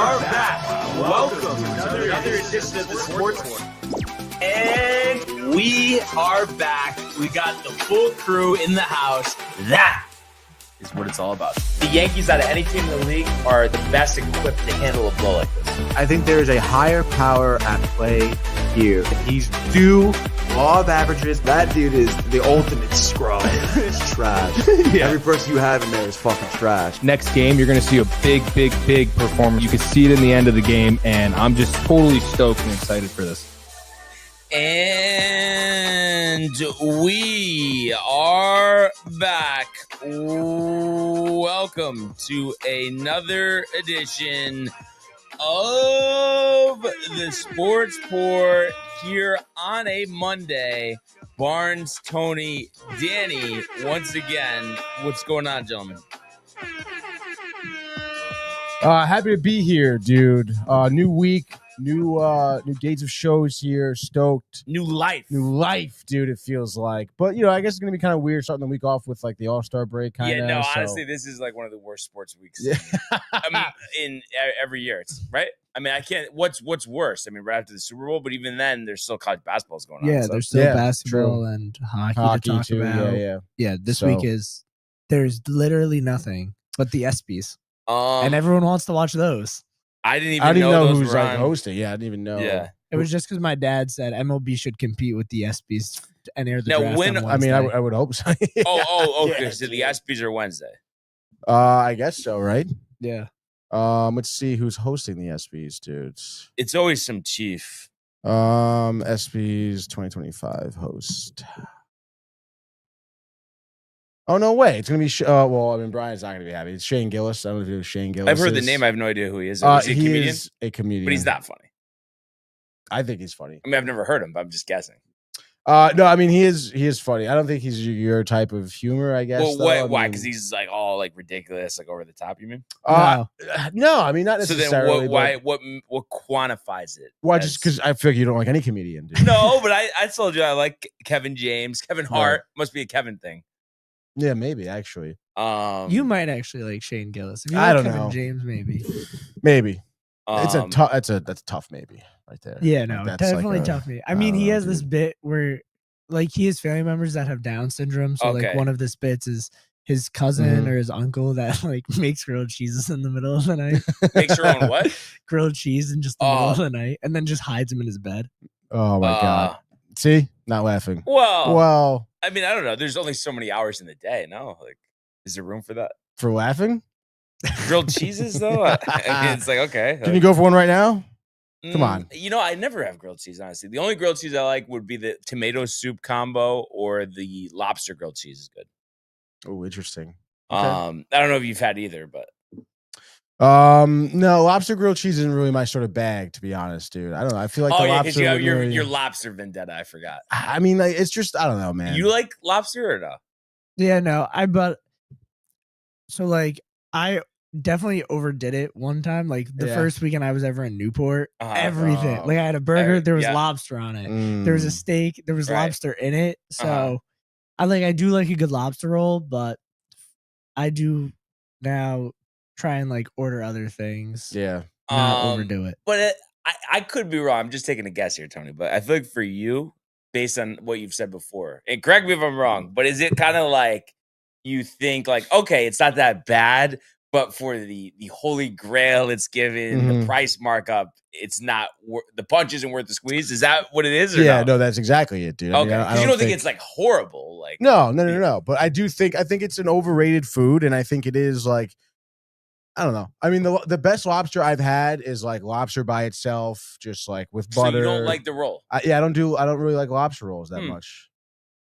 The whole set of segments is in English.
are back. Welcome to another edition of the Sportsport. And we are back. We got the full crew in the house. That is what it's all about. The Yankees, out of any team in the league, are the best equipped to handle a blow like this. I think there is a higher power at play here. He's due law of averages. That dude is the ultimate scrub. It's trash. Yeah. Every person you have in there is fucking trash. Next game, you're going to see a big performance. You can see it in the end of the game, and I'm just totally stoked and excited for this. And we are back. Welcome to another edition of the Sportsport here on a Monday. Barnes, Tony, Danny, once again. What's going on, gentlemen? Happy to be here, dude. New week, new days of shows here. Stoked. New life, dude. It feels like, but I guess it's gonna be kind of weird starting the week off with like the All-Star break. Honestly, this is like one of the worst sports weeks. Yeah. in every year, it's right. I mean, I can't. What's worse? I mean, right after the Super Bowl, but even then, there's still college basketballs going on. Yeah, there's still basketball and hockey to talk too, about. Yeah. This week there's literally nothing but the ESPYs, and everyone wants to watch those. I didn't even know those who's were like on. hosting. Yeah, I didn't even know. Yeah, it was just because my dad said MLB should compete with the ESPYs and air the draft on Wednesday. I mean, I would hope so. Okay. Yeah, so the ESPYs are Wednesday. I guess so, right? Yeah. Let's see who's hosting the ESPYs, dudes. It's always some chief. ESPYs 2025 host. Oh, no way. It's going to be, Brian's not going to be happy. It's Shane Gillis. I don't know if it was Shane Gillis. I've heard the name. I have no idea who he is. Is he a comedian? Is a comedian. But he's not funny. I think he's funny. I mean, I've never heard him, but I'm just guessing. No, I mean, he is funny. I don't think he's your type of humor, I guess. Well, why? Because he's like all like ridiculous, like over the top, you mean? No, I mean, not necessarily. So then what quantifies it? Why, just because I feel like you don't like any comedian, dude. No, but I told you I like Kevin James. Kevin Hart must be a Kevin thing. Yeah, maybe actually. You might actually like Shane Gillis. If you I like don't Kevin know. James, maybe. Maybe. That's a tough maybe right there. Yeah, no, Like, definitely tough maybe. I mean, he has this bit where like he has family members that have Down syndrome. So like one of the bits is his cousin or his uncle that like makes grilled cheeses in the middle of the night. Makes her own what? Grilled cheese in just the middle of the night, and then just hides him in his bed. Oh my god! See, not laughing. Well, I mean, I don't know. There's only so many hours in the day. No, like, is there room for that? For laughing? Grilled cheeses, though. I mean, it's like okay. Can you go for one right now? Come on. I never have grilled cheese. Honestly, the only grilled cheese I like would be the tomato soup combo or the lobster grilled cheese is good. Oh, interesting. Okay. I don't know if you've had either, but no, lobster grilled cheese isn't really my sort of bag, to be honest, dude. I don't know. I feel like the lobster. You have your lobster vendetta. I forgot. I mean, like, it's just I don't know, man. You like lobster or no? Yeah, no. I definitely overdid it one time. Like the first weekend I was ever in Newport, everything. Like I had a burger, there was lobster on it. There was a steak, there was lobster in it. So I do like a good lobster roll, but I do now try and like order other things. Yeah. Not overdo it. But I could be wrong. I'm just taking a guess here, Tony. But I feel like for you, based on what you've said before, and correct me if I'm wrong, but is it kind of like you think like, okay, it's not that bad, but for the holy grail it's given, the price markup, it's not the punch isn't worth the squeeze. Is that what it is? Or no, that's exactly it, dude. Okay, I mean, you don't think it's like horrible, like no. But I think it's an overrated food, and I think it is like I don't know. I mean, the best lobster I've had is like lobster by itself, just like with butter. So you don't like the roll? I don't really like lobster rolls that much.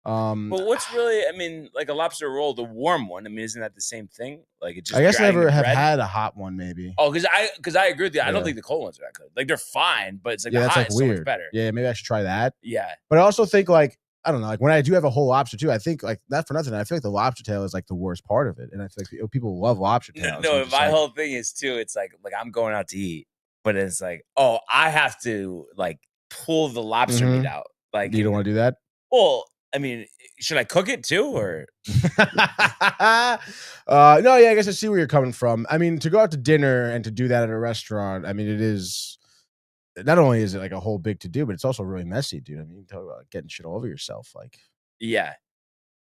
But what's really, I mean, like a lobster roll, the warm one. I mean, isn't that the same thing? Like it just. I guess I never have had a hot one, maybe. Oh, because I agree with you. I don't think the cold ones are that good. Like they're fine, but it's like the hot is so much better. Yeah, maybe I should try that. Yeah, but I also think like I don't know, like when I do have a whole lobster too, I think like not for nothing. I feel like the lobster tail is like the worst part of it, and I feel like people love lobster tails. No, my whole thing is too. It's like I'm going out to eat, but it's like, oh, I have to like pull the lobster meat out. Like you don't want to do that. Well, I mean, should I cook it too, or? No, yeah, I guess I see where you're coming from. I mean, to go out to dinner and to do that at a restaurant, I mean, it is not only is it like a whole big to do, but it's also really messy, dude. I mean, you talk about getting shit all over yourself, like. Yeah.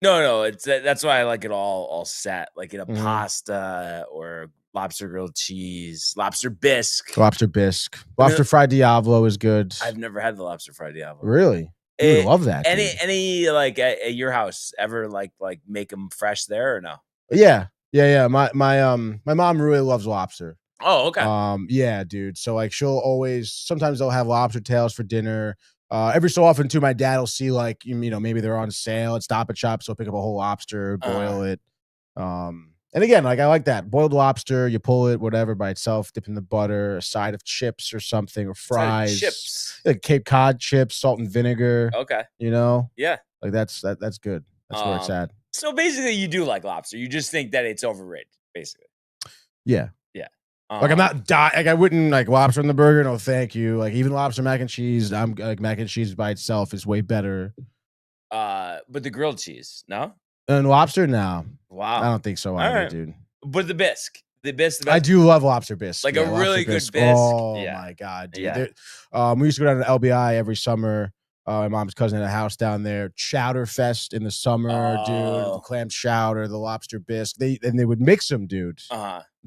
No, it's that's why I like it all set, like in a pasta or lobster grilled cheese, lobster bisque. Lobster fried Diavolo is good. I've never had the lobster fried Diavolo. Really? You would love that. Any like at your house ever like make them fresh there or no? Yeah. My mom really loves lobster. Oh, okay. Yeah, dude. So like sometimes they'll have lobster tails for dinner. Every so often too, my dad will see like, maybe they're on sale at Stop and Shop, so he'll pick up a whole lobster, boil it. And again, like I like that boiled lobster. You pull it, whatever, by itself, dip in the butter, a side of chips or something, or fries, chips, like Cape Cod chips, salt and vinegar. Okay, yeah, like that's good. That's where it's at. So basically, you do like lobster. You just think that it's overrated, basically. Yeah. Like I'm not like I wouldn't like lobster in the burger. No, thank you. Like even lobster mac and cheese. I'm like mac and cheese by itself is way better. But the grilled cheese, no. And lobster, no. Wow, I don't think so either, dude. But the bisque. I do love lobster bisque. Like a really good bisque. Oh my god, dude. Yeah. We used to go down to LBI every summer. My mom's cousin had a house down there. Chowder Fest in the summer, dude. The clam chowder, the lobster bisque. They would mix them, dude.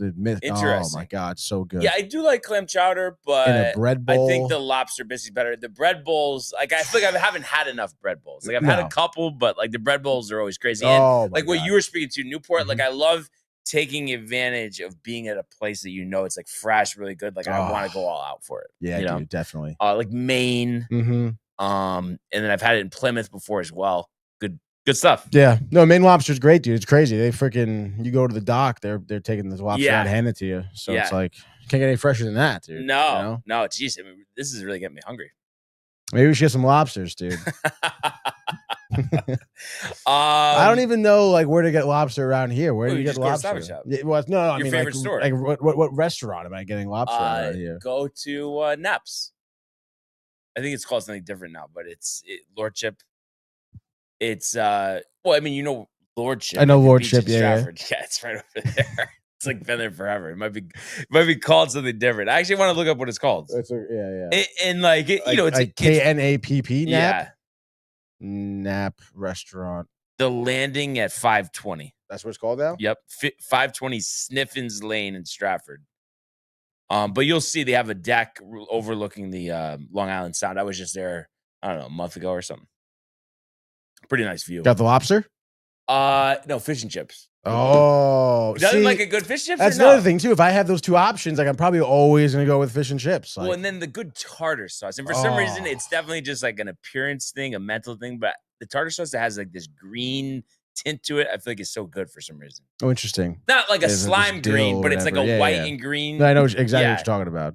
Interesting. Oh my god, so good. Yeah, I do like clam chowder, but in a bread bowl, I think the lobster bisque is better. The bread bowls, like I feel like I haven't had enough bread bowls. Like I've had a couple, but like the bread bowls are always crazy. And like what you were speaking to, Newport. Like I love taking advantage of being at a place that it's like fresh, really good. Like I want to go all out for it. Yeah, dude, definitely. Like Maine. And then I've had it in Plymouth before as well. Good stuff. Yeah. No, Maine lobster's great, dude. It's crazy. You go to the dock, they're taking this lobster out and handing it to you. So it's like, you can't get any fresher than that, dude. No, geez. I mean, this is really getting me hungry. Maybe we should get some lobsters, dude. I don't even know like where to get lobster around here. Where do you get lobster? I mean, favorite store. Like what restaurant am I getting lobster out here? Go to Naps. I think it's called something different now, but it's Lordship. It's Lordship. I know Lordship. Yeah, it's right over there. It's like been there forever. It might be called something different. I actually want to look up what it's called. And like it's KNAPP. Yeah, Nap restaurant. The Landing at 520. That's what it's called now. Yep, 520 Sniffins Lane in Stratford. But you'll see they have a deck overlooking the Long Island Sound. I was just there, I don't know, a month ago or something. Pretty nice view. Got the lobster? No, fish and chips. Oh, doesn't like a good fish and chips? That's another thing too. If I have those two options, like I'm probably always gonna go with fish and chips. Well, and then the good tartar sauce. And for some reason, it's definitely just like an appearance thing, a mental thing. But the tartar sauce that has like this green tint to it, I feel like it's so good for some reason. Oh, interesting. Not like a slime green, but it's like a white and green. No, I know exactly what you're talking about.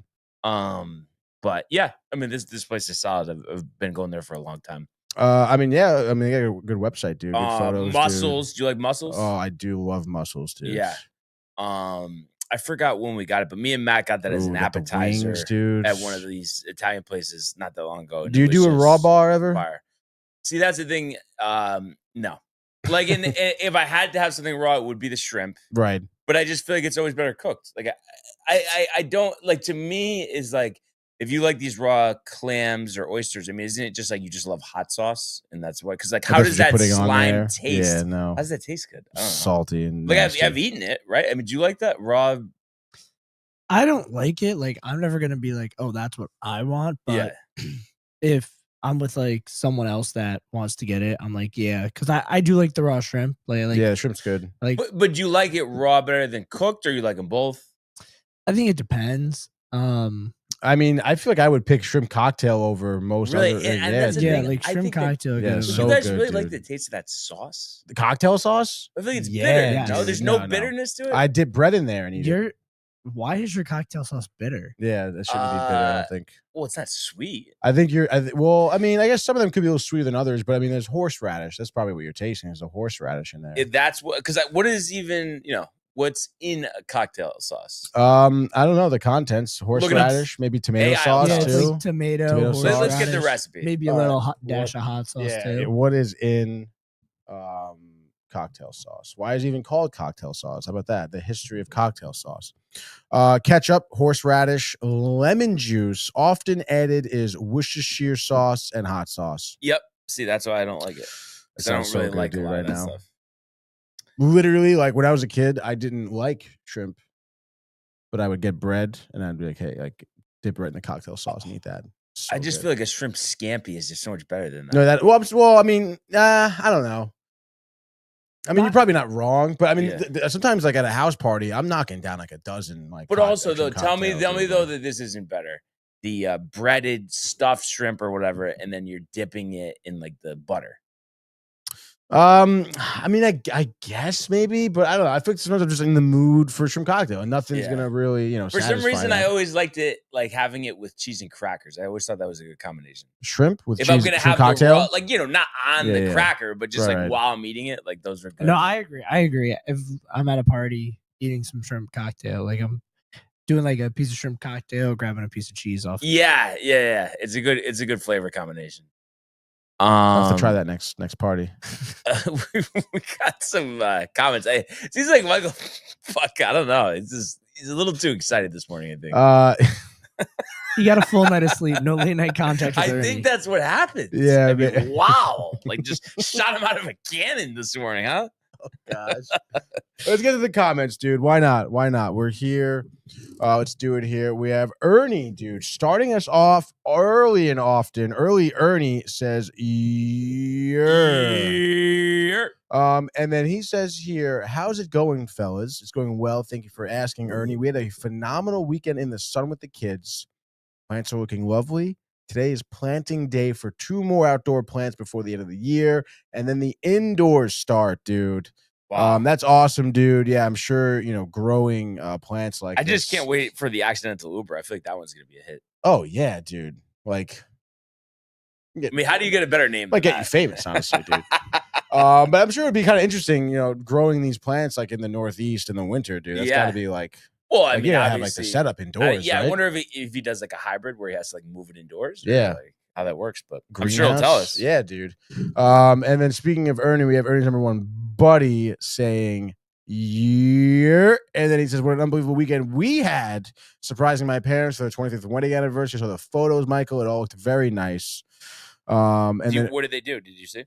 But yeah, I mean this place is solid. I've been going there for a long time. They got a good website, dude. Good photos. Mussels. Do you like mussels? Oh, I do love mussels, dude. Yeah. I forgot when we got it, but me and Matt got that as an appetizer at one of these Italian places not that long ago. Do you do a raw bar ever? Fire. See, that's the thing. No. Like, if I had to have something raw, it would be the shrimp. Right. But I just feel like it's always better cooked. Like, I don't, like, to me, is like, if you like these raw clams or oysters, I mean, isn't it just like you just love hot sauce? And that's why, because like, how does that slime taste? Yeah, no. How does that taste good? I don't know. Salty and like I've eaten it, right? I mean, do you like that raw? I don't like it. Like, I'm never gonna be like, oh, that's what I want. But if I'm with like someone else that wants to get it, I'm like, yeah, because I do like the raw shrimp. Like yeah, shrimp's good. Like, but do you like it raw better than cooked, or you like them both? I think it depends. I mean, I feel like I would pick shrimp cocktail over most other. Like shrimp cocktail. Yeah, so you guys really like the taste of that sauce? The cocktail sauce? I think it's bitter. No, there's no bitterness to it. I dip bread in there and eat it. Why is your cocktail sauce bitter? Yeah, that shouldn't be bitter, I don't think. Well, it's not sweet. I think I mean, I guess some of them could be a little sweeter than others, but I mean, there's horseradish. That's probably what you're tasting. There's a horseradish in there. That's what, because what is even, What's in a cocktail sauce? I don't know the contents. Horseradish, maybe tomato sauce yeah, too. Like tomato sauce. Let's get the recipe. Maybe a little dash of hot sauce too. What is in cocktail sauce? Why is it even called cocktail sauce? How about that? The history of cocktail sauce. Ketchup, horseradish, lemon juice. Often added is Worcestershire sauce and hot sauce. Yep. See, that's why I don't like it. I don't really like a lot of that stuff. Literally, like when I was a kid, I didn't like shrimp, but I would get bread and I'd be like, hey, like dip bread in the cocktail sauce and eat that. So I just feel like a shrimp scampi is just so much better than that. No, well, I mean, I don't know. I mean, you're probably not wrong, but I mean, sometimes like at a house party, I'm knocking down like a dozen. Like, but also though, tell me though that this isn't better. The breaded stuffed shrimp or whatever, and then you're dipping it in like the butter. I mean, I guess maybe, but I don't know. I feel like sometimes I'm just in the mood for a shrimp cocktail, and nothing's gonna really, For some reason, I always liked it, like having it with cheese and crackers. I always thought that was a good combination. Shrimp with if cheese, I'm gonna have cocktail, the raw, like not on the cracker, but just like while I'm eating it, like those are good. No, I agree. If I'm at a party eating some shrimp cocktail, like I'm doing like a piece of shrimp cocktail, grabbing a piece of cheese off. Yeah. It's a good flavor combination. I'll have to try that next party. We got some comments. It seems like Michael. Fuck, I don't know. He's a little too excited this morning. I think. He got a full night of sleep. No late night contact. I think that's what happened. Yeah. I mean, wow. Like just shot him out of a cannon this morning, huh? Oh gosh. Let's get to the comments, dude. Why not? We're here. Let's do it here. We have Ernie, dude, starting us off early and often. Early Ernie says, yeah. And then he says here, how's it going, fellas? It's going well. Thank you for asking, Ernie. We had a phenomenal weekend in the sun with the kids. Plants are looking lovely. Today is planting day for 2 more outdoor plants before the end of the year. And then the indoors start, dude. Wow. That's awesome, dude. Yeah, I'm sure, growing plants like I just can't wait for the accidental Uber. I feel like that one's going to be a hit. Oh, yeah, dude. Like, I mean, how do you get a better name? Like, get you famous, honestly, dude. But I'm sure it'd be kind of interesting, growing these plants like in the Northeast in the winter, dude. That's got to be like. Well, I mean, have like the setup indoors. Yeah, right? I wonder if he does like a hybrid where he has to like move it indoors. Yeah, like how that works, but Greenhouse? I'm sure he'll tell us. Yeah, dude. And then speaking of Ernie, we have Ernie's number one buddy saying, "Yeah," and then he says, "What an unbelievable weekend we had! Surprising my parents for their 25th wedding anniversary. So the photos, Michael, it all looked very nice." And then what did they do? Did you see?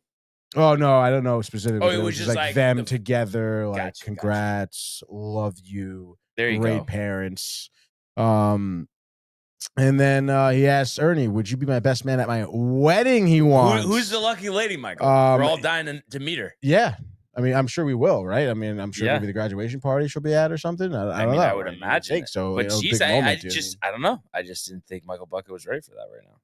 Oh no, I don't know specifically. Oh, it was just like them together. Like, gotcha, congrats, love you. There you Great go. parents. And then he asks Ernie, "Would you be my best man at my wedding?" He wants. Who's the lucky lady, Michael? We're all dying to meet her. Yeah, I mean, I'm sure we will, right? I mean, I'm sure maybe the graduation party she'll be at or something. I don't know. I would imagine. Think so. But I don't know. I just didn't think Michael Bucket was ready for that right now.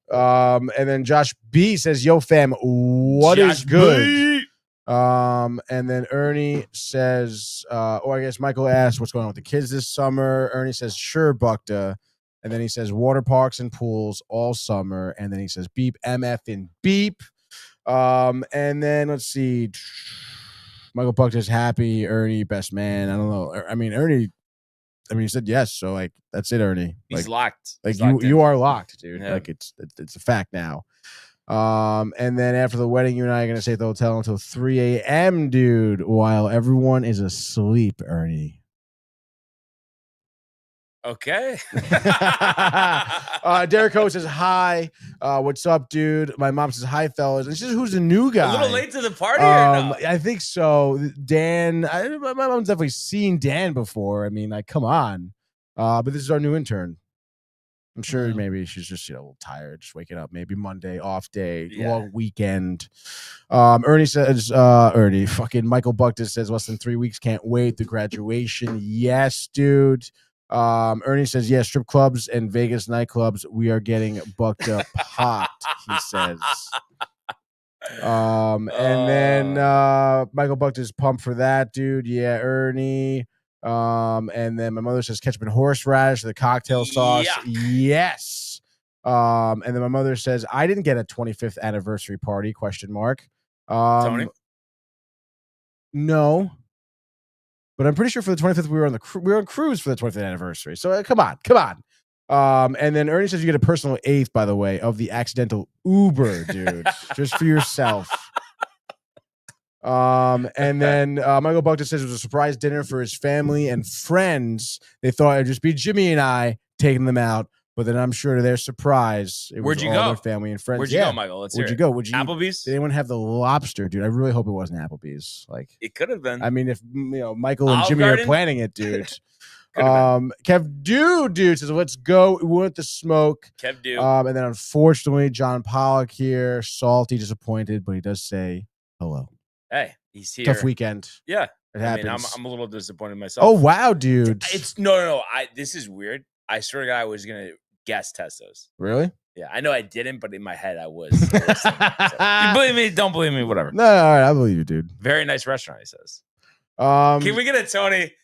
And then Josh B says, "Yo, fam, what is good?" B. And then Ernie says, I guess Michael asked what's going on with the kids this summer. Ernie says, "Sure, Buckta." And then he says, "Water parks and pools all summer." And then he says, "Beep, MF and beep." And then let's see. Michael Buckta's happy. Ernie, best man. I don't know. I mean, Ernie, he said yes. So like, that's it, Ernie. He's locked. Like you are locked, dude. Yeah. Like it's a fact now. And then after the wedding, you and I are going to stay at the hotel until 3 a.m., dude, while everyone is asleep, Ernie. Okay. Derek O says, "Hi. What's up, dude?" My mom says, "Hi, fellas." And she says, "Who's the new guy?" A little late to the party or no? I think so. Dan, my mom's definitely seen Dan before. I mean, like, come on. But this is our new intern. I'm sure maybe she's just, a little tired, just waking up. Maybe Monday, off day, long weekend. Ernie says, fucking Michael Buckton says, less than 3 weeks, can't wait. The graduation. Yes, dude. Ernie says, yeah, strip clubs and Vegas nightclubs, we are getting bucked up hot, he says. And then Michael Buckton is pumped for that, dude. Yeah, Ernie. And then my mother says ketchup and horseradish, the cocktail sauce. Yuck. Yes. And then my mother says, I didn't get a 25th anniversary party, ? Tony? No. But I'm pretty sure for the 25th we were on cruise for the 25th anniversary. So come on. And then Ernie says you get a personal 8th, by the way, of the accidental Uber, dude, just for yourself. And then Michael Buckton says it was a surprise dinner for his family and friends. They thought it'd just be Jimmy and I taking them out, but then I'm sure to their surprise, it was all their family and friends. Where'd you go, Michael? Where'd you go? Applebee's? Did anyone have the lobster, dude? I really hope it wasn't Applebee's. Like it could have been. I mean, if Michael and Jimmy are planning it, dude. Kev dude says, let's go. We want the smoke. Kev Dude. And then unfortunately, John Pollock here, salty, disappointed, but he does say hello. Hey, he's here. Tough weekend. Yeah. It happens. I mean, I'm a little disappointed myself. Oh, wow, dude. It's no. This is weird. I swear to God, I was going to guess Testos. Really? Yeah. I know I didn't, but in my head, I was. So, you believe me? Don't believe me? Whatever. No, all right. I believe you, dude. Very nice restaurant, he says. Can we get a Tony?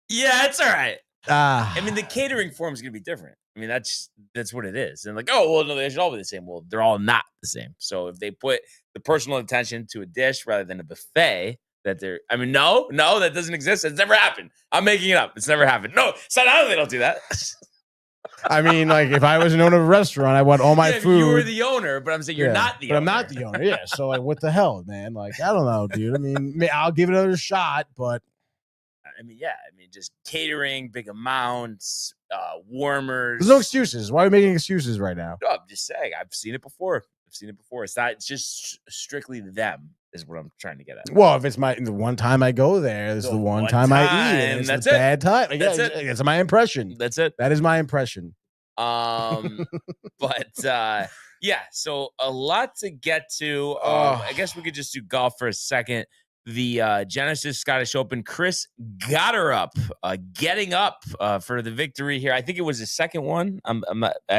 Yeah, it's all right. I mean, the catering form is going to be different. I mean, that's what it is. And like, oh, well, no, they should all be the same. Well, they're all not the same. So if they put the personal attention to a dish rather than a buffet, no, that doesn't exist. It's never happened. I'm making it up. It's never happened. No, Staten Island, they don't do that. I mean, like, if I was an owner of a restaurant, I want all my food. You were the owner, but I'm saying you're not the owner. But I'm not the owner, yeah. So, like, what the hell, man? Like, I don't know, dude. I mean, I'll give it another shot, but. I mean, yeah. I mean, just catering, big amounts, warmers. There's no excuses. Why are we making excuses right now? No, I'm just saying. I've seen it before. It's just strictly them is what I'm trying to get at. Well, if it's the one time I go there, it's the one time I eat. And it's a bad time. Like, that's my impression. That's it. That is my impression. But yeah, so a lot to get to. I guess we could just do golf for a second. The Genesis Scottish Open, Chris Gotterup getting up for the victory here. I think it was his second one. I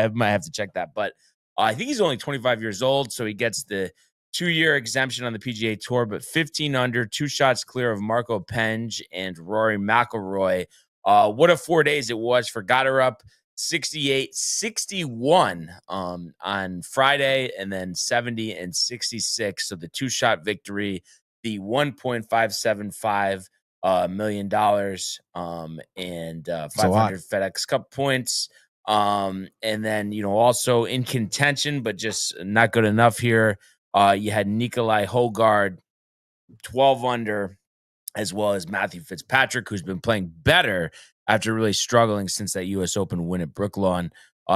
might have to check that, but I think he's only 25 years old, so he gets the 2-year exemption on the PGA Tour, but 15 under, 2 shots clear of Marco Penge and Rory McIlroy. What a 4 days it was for Gotterup. 68, 61 on Friday, and then 70 and 66. So the 2-shot victory, the $1.575 million and 500 FedEx Cup points. And then, also in contention, but just not good enough here. You had Nikolai Højgaard, 12 under, as well as Matthew Fitzpatrick, who's been playing better after really struggling since that U.S. Open win at Brooklawn.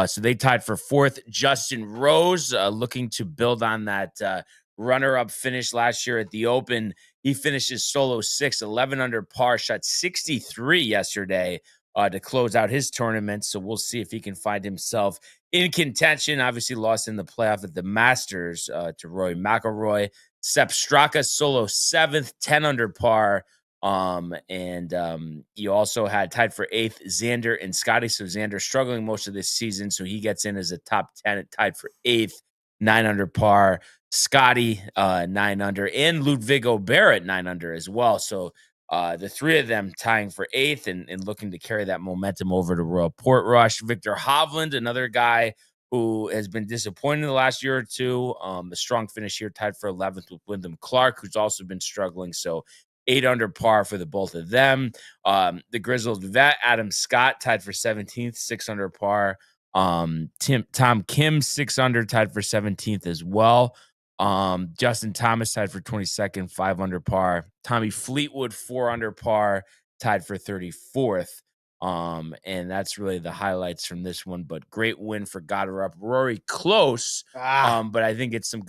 So they tied for 4th. Justin Rose, looking to build on that runner-up finish last year at the Open. He finished his solo 6, 11 under par, shot 63 yesterday to close out his tournament. So we'll see if he can find himself in contention. Obviously lost in the playoff at the Masters to Rory McIlroy. Sepp Straka, solo 7th, 10 under par. You also had tied for 8th Xander and Scotty. So Xander struggling most of this season, so he gets in as a top 10, tied for 8th, 9 under par. Scotty 9 under, and Ludwig Barrett 9 under as well. So the 3 of them tying for 8th and looking to carry that momentum over to Royal Portrush. Victor Hovland, another guy who has been disappointed in the last year or two. A strong finish here, tied for 11th with Wyndham Clark, who's also been struggling. So 8 under par for the both of them. The grizzled vet, Adam Scott, tied for 17th, 6 under par. Tom Kim, 6 under, tied for 17th as well. Justin Thomas tied for 22nd, 5 under par. Tommy Fleetwood, 4 under par, tied for 34th. And that's really the highlights from this one, but great win for Gotterup. Rory close, but I think it's some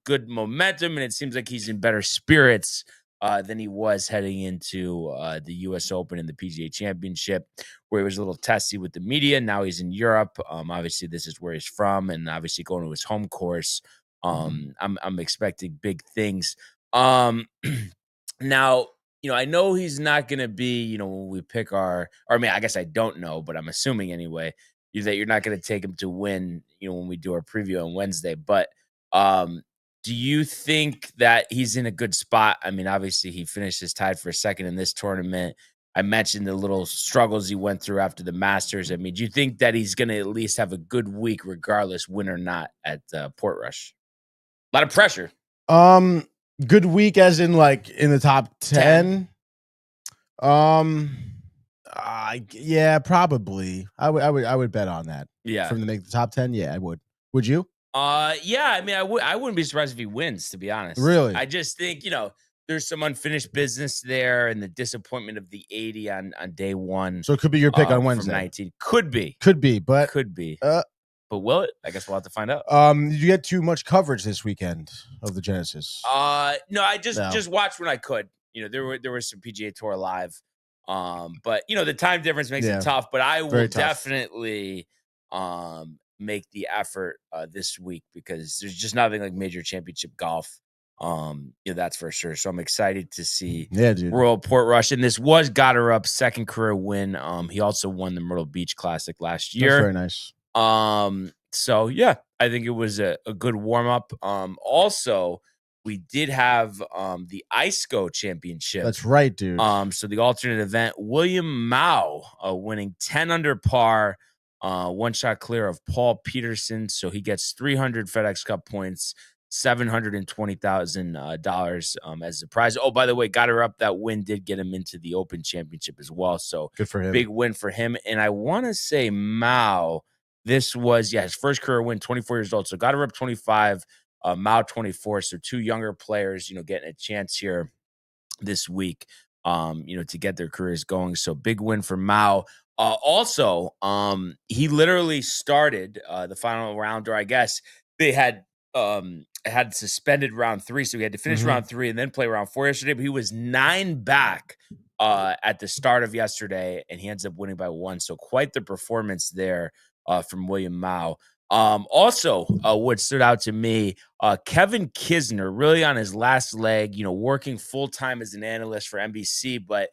good momentum, and it seems like he's in better spirits than he was heading into the U.S. Open and the PGA Championship, where he was a little testy with the media. Now he's in Europe. Obviously, this is where he's from, and obviously going to his home course. I'm expecting big things. Now, I know he's not going to be, when we pick I guess I don't know, but I'm assuming anyway, that you're not going to take him to win, when we do our preview on Wednesday. But do you think that he's in a good spot? I mean, obviously he finished his tied for 2nd in this tournament. I mentioned the little struggles he went through after the Masters. I mean, do you think that he's going to at least have a good week, regardless, win or not, at Portrush? A lot of pressure. Good week as in like in the top 10. Yeah, probably. I would bet on that. Yeah. For him to make the top 10. Yeah, I would. Would you? Yeah. I mean, I wouldn't be surprised if he wins. To be honest, Really? I just think there's some unfinished business there, and the disappointment of the 80 on day one. So it could be your pick on Wednesday. From 19 could be, but could be. But will it? I guess we'll have to find out. Did you get too much coverage this weekend of the Genesis? No, I just watched when I could. There was some PGA Tour live. But the time difference makes it tough. But I will definitely make the effort this week, because there's just nothing like major championship golf. That's for sure. So I'm excited to see Royal Portrush. And this was Gotterup's second career win. He also won the Myrtle Beach Classic last year. That's very nice. So yeah, I think it was a good warm-up. Also, we did have the ISCO championship. That's right, dude. So the alternate event, William Mao winning 10 under par, one shot clear of Paul Peterson. So he gets 300 FedEx Cup points, $720,000 as a prize. Oh, by the way, Gotterup, that win did get him into the Open Championship as well. So good for him. Big win for him. And I want to say Mao, this was his first career win, 24 years old. So Gotterup 25, Mao 24. So two younger players, getting a chance here this week, to get their careers going. So big win for Mao. Also, he literally started the final round, or I guess they had suspended round 3, so he had to finish round 3 and then play round 4 yesterday. But he was 9 back at the start of yesterday, and he ends up winning by 1. So quite the performance there from William Mao. Also, what stood out to me, Kevin Kisner, really on his last leg, working full time as an analyst for NBC, but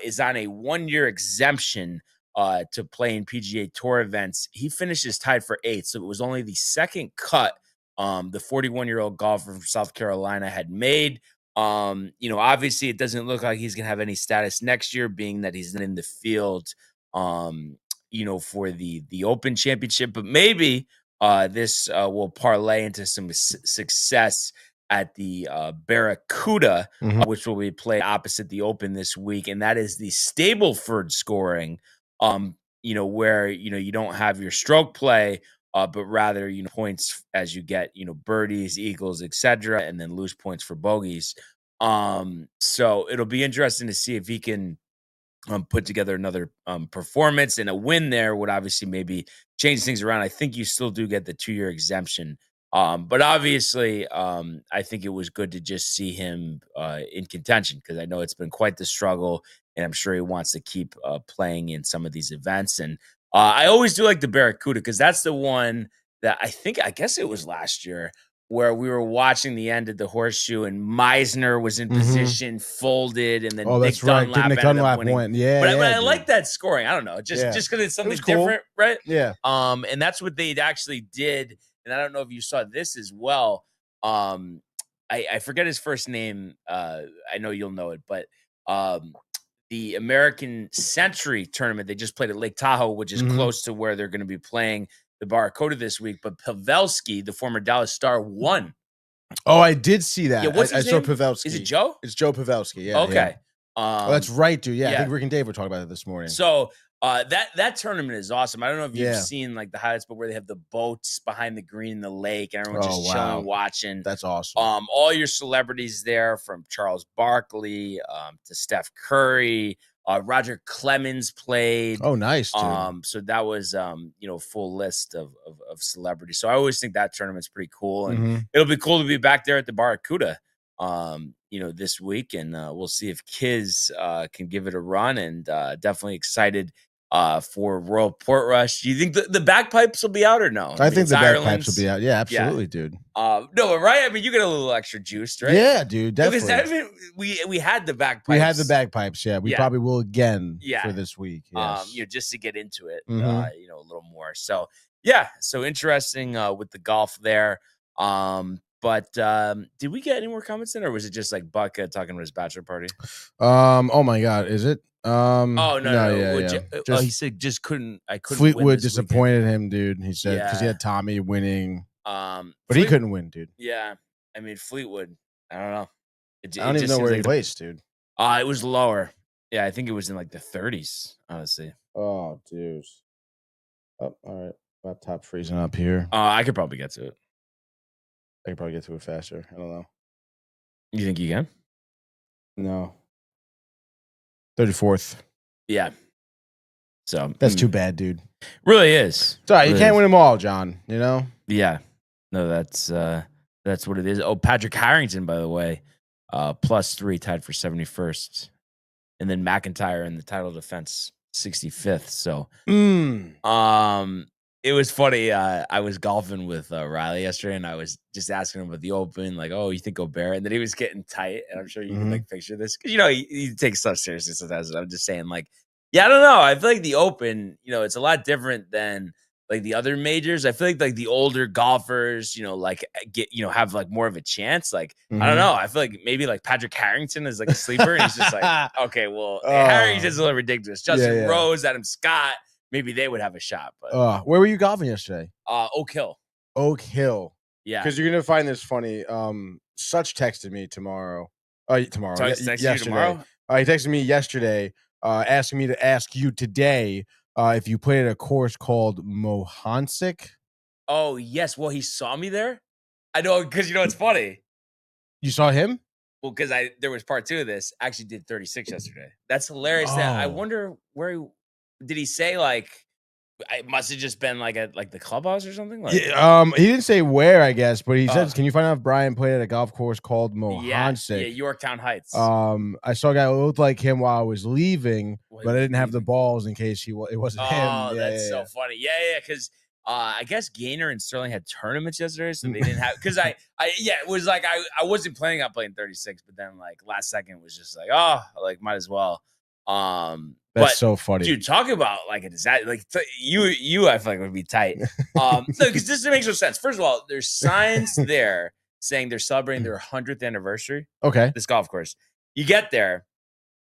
is on a 1-year exemption to play in PGA Tour events. He finishes tied for 8th, so it was only the second cut the 41-year-old golfer from South Carolina had made. Obviously it doesn't look like he's going to have any status next year, being that he's in the field, for the Open Championship, but maybe this will parlay into some success at the Barracuda, which will be played opposite the Open this week. And that is the Stableford scoring, where, you don't have your stroke play, but rather, points as you get, birdies, eagles, etc., and then lose points for bogeys. So it'll be interesting to see if he can put together another performance, and a win there would obviously maybe change things around. I think you still do get the 2-year exemption. But obviously, I think it was good to just see him in contention, because I know it's been quite the struggle, and I'm sure he wants to keep playing in some of these events. And I always do like the Barracuda, because that's the one that I guess it was last year, where we were watching the end of the Horseshoe, and Meisner was in position, folded, and then Nick Dunlap went. Yeah, but I like that scoring. I don't know, just because it's something different, right? Yeah. And that's what they actually did. And I don't know if you saw this as well. I forget his first name. I know you'll know it, but the American Century tournament, they just played at Lake Tahoe, which is close to where they're going to be playing the Barracuda this week. But Pavelski, the former Dallas Star, won. Oh, I did see that. Yeah, what's his name? Saw Pavelski. Is it Joe? It's Joe Pavelski. Yeah. Okay. Yeah. That's right, dude. Yeah, I think Rick and Dave were talking about it this morning. So that tournament is awesome. I don't know if you've seen like the highlights, but where they have the boats behind the green in the lake, and everyone's just chilling, watching. That's awesome. All your celebrities there, from Charles Barkley to Steph Curry. Roger Clemens played. Oh, nice, dude. So that was full list of celebrities. So I always think that tournament's pretty cool, and it'll be cool to be back there at the Barracuda this week, and we'll see if Kiz can give it a run, and definitely excited for Royal Portrush. Do you think the bagpipes will be out or no? I think the bagpipes will be out. Yeah, absolutely, dude. No, right? I mean, you get a little extra juiced, right? Yeah, dude, definitely. Because we had the bagpipes. We had the bagpipes. Yeah, we probably will again for this week. Yes. Just to get into it, a little more. So yeah, so interesting with the golf there. But did we get any more comments in, or was it just like Buck talking about his bachelor party? Oh my God, is it? No. Yeah. He said I couldn't. Fleetwood disappointed him, dude. He said because he had Tommy winning, but he couldn't win, dude. Yeah, I mean Fleetwood. I don't know. I don't even know where he placed, dude. It was lower. Yeah, I think it was in like the 30s, honestly. Oh, dude. Oh, all right. Laptop freezing up here. I could probably get to it. I could probably get to it faster. I don't know. You think you can? No. 34th. Yeah. So that's too bad, dude. Really is. It's all right. Really you can't is. win them all, John. You know? Yeah. No, that's what it is. Oh, Patrick Harrington, by the way, +3, tied for 71st. And then McIntyre in the title defense, 65th. So it was funny. I was golfing with Riley yesterday, and I was just asking him about the Open, like, oh, you think Gobert? And then he was getting tight, and I'm sure you can like picture this because he takes stuff seriously sometimes. And I'm just saying, like, yeah, I don't know. I feel like the Open, it's a lot different than like the other majors. I feel like the older golfers, like have like more of a chance. Like, I don't know. I feel like maybe like Patrick Harrington is like a sleeper, and he's just like, okay, well, Harrington's a little ridiculous. Justin Rose, Adam Scott. Maybe they would have a shot. But where were you golfing yesterday? Oak Hill. Oak Hill. Yeah. Because you're gonna find this funny. Such texted me tomorrow. Tomorrow. So yesterday. You tomorrow? He texted me yesterday, asking me to ask you today if you played at a course called Mohansic. Oh yes. Well, he saw me there. I know because it's funny. You saw him? Well, because there was part 2 of this. I actually did 36 yesterday. That's hilarious. That I wonder where did he say like it must have just been like at like the clubhouse or something? Like, yeah, he didn't say where, I guess, but he said, "Can you find out if Brian played at a golf course called Mohansic?" Yeah, Yorktown Heights. I saw a guy who looked like him while I was leaving, but I didn't have the balls in case it wasn't him. Oh, that's so funny. Yeah, because I guess Gaynor and Sterling had tournaments yesterday, so they didn't have because it was like I wasn't planning on playing 36, but then like last second was just like might as well. That's so funny, dude. Talk about like a disaster. Like you, I feel like would be tight. No, because this makes no sense. First of all, there's signs there saying they're celebrating their 100th anniversary. Okay, this golf course. You get there,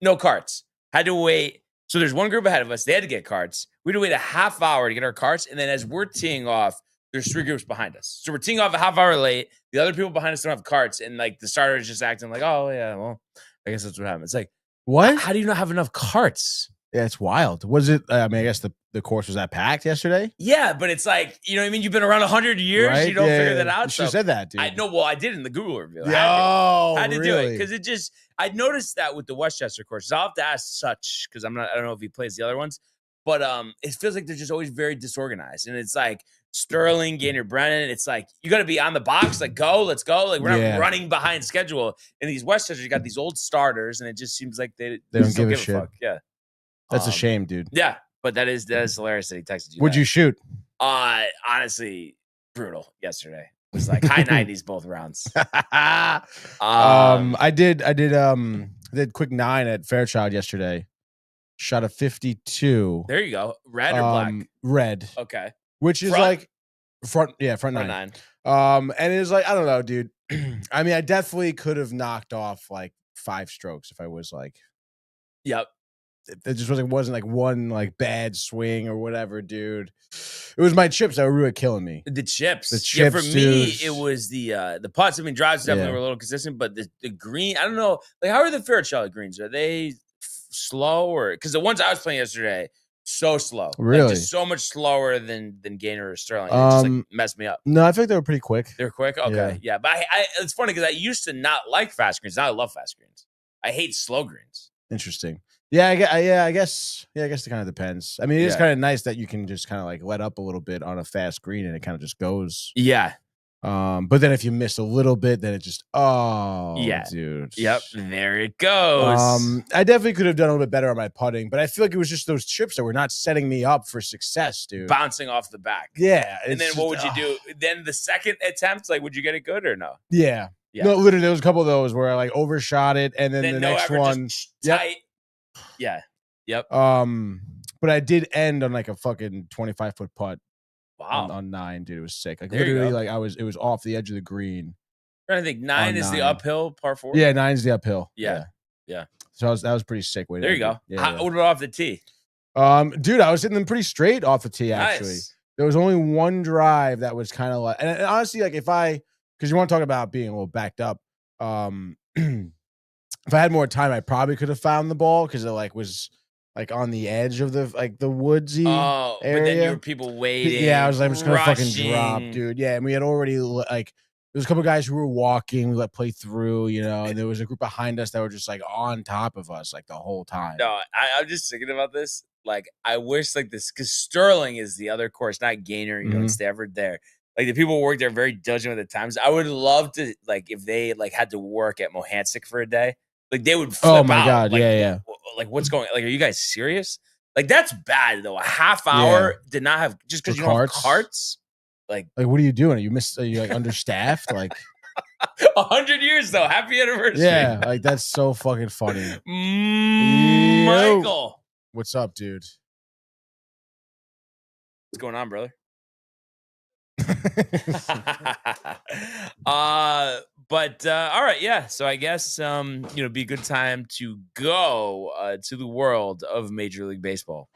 no carts. Had to wait. So there's one group ahead of us. They had to get carts. We had to wait a half hour to get our carts, and then as we're teeing off, there's 3 groups behind us. So we're teeing off a half hour late. The other people behind us don't have carts, and like the starter is just acting like, oh yeah, well, I guess that's what happened. It's like, what? How do you not have enough carts? Yeah, it's wild. Was it? I guess the course was that packed yesterday. Yeah, but it's like what I mean. You've been around 100 years. Right? You don't figure that out. You should have said that, dude. I know. Well, I did in the Google review. I had to do it because I noticed that with the Westchester courses. I'll have to ask Such because I don't know if he plays the other ones, but it feels like they're just always very disorganized, and it's like Sterling, Gaynor, Brennan. It's like you got to be on the box. Like let's go. Like we're not running behind schedule. And these Westchesters, you got these old starters, and it just seems like they don't give a shit. Fuck. Yeah. That's a shame, dude. Yeah, but that is hilarious that he texted you. Would you shoot? Honestly, brutal yesterday. It was like high 90s both rounds. I did quick 9 at Fairchild yesterday. Shot a 52. There you go. Red or black? Red. Okay. Which is like front 9. And it was like, I don't know, dude. I mean, I definitely could have knocked off like 5 strokes if I was like, yep. It just wasn't like one like bad swing or whatever, dude. It was my chips that were really killing me. The chips. Yeah, for me, it was the putts. I mean, drives definitely were a little consistent, but the green, I don't know. Like, how are the Fairchild greens? Are they slow or because the ones I was playing yesterday, so slow. Really? Like, just so much slower than Gaynor or Sterling. It just like messed me up. No, I think they were pretty quick. They're quick? Okay. Yeah. But it's funny because I used to not like fast greens. Now I love fast greens. I hate slow greens. Interesting. Yeah, I guess it kind of depends. I mean, it is kind of nice that you can just kind of like let up a little bit on a fast green and it kind of just goes. Yeah. But then if you miss a little bit, then it just dude. Yep, there it goes. I definitely could have done a little bit better on my putting, but I feel like it was just those chips that were not setting me up for success, dude. Bouncing off the back. Yeah. And then what would you do? Then the second attempt, like, would you get it good or no? Yeah. No, literally, there was a couple of those where I like overshot it, and then the next one, tight. Yeah. Yep. But I did end on like a fucking 25-foot putt. Wow. On 9, dude, it was sick. Like there literally, like it was off the edge of the green. I think 9 is the uphill par 4. Yeah, 9 is the uphill. Yeah. So that was pretty sick. There you go. What about off the tee? Dude, I was hitting them pretty straight off the tee. Actually, nice. There was only one drive that was kind of like, and honestly, like because you want to talk about being a little backed up. if I had more time, I probably could have found the ball because it like was like on the edge of the woodsy area. But then you were people waiting. Yeah, I was like, I'm just gonna fucking drop, rushing. dude. Yeah, and we had already like there was a couple guys who were walking. We let play through, and there was a group behind us that were just like on top of us like the whole time. No, I'm just thinking about this. Like, I wish like this because Sterling is the other course, not Gaynor. And Stafford there. Like the people who work there are very diligent with the times. I would love to like if they like had to work at Mohansick for a day. Like they would flip out. Oh my god, like, yeah. Like what's going? Like, are you guys serious? Like that's bad though. A half hour did not have just because you don't have carts. Like what are you doing? Are you like understaffed? Like 100 years though. Happy anniversary. Yeah, like that's so fucking funny. Michael, what's up, dude? What's going on, brother? But all right, yeah. So I guess be a good time to go to the world of Major League Baseball.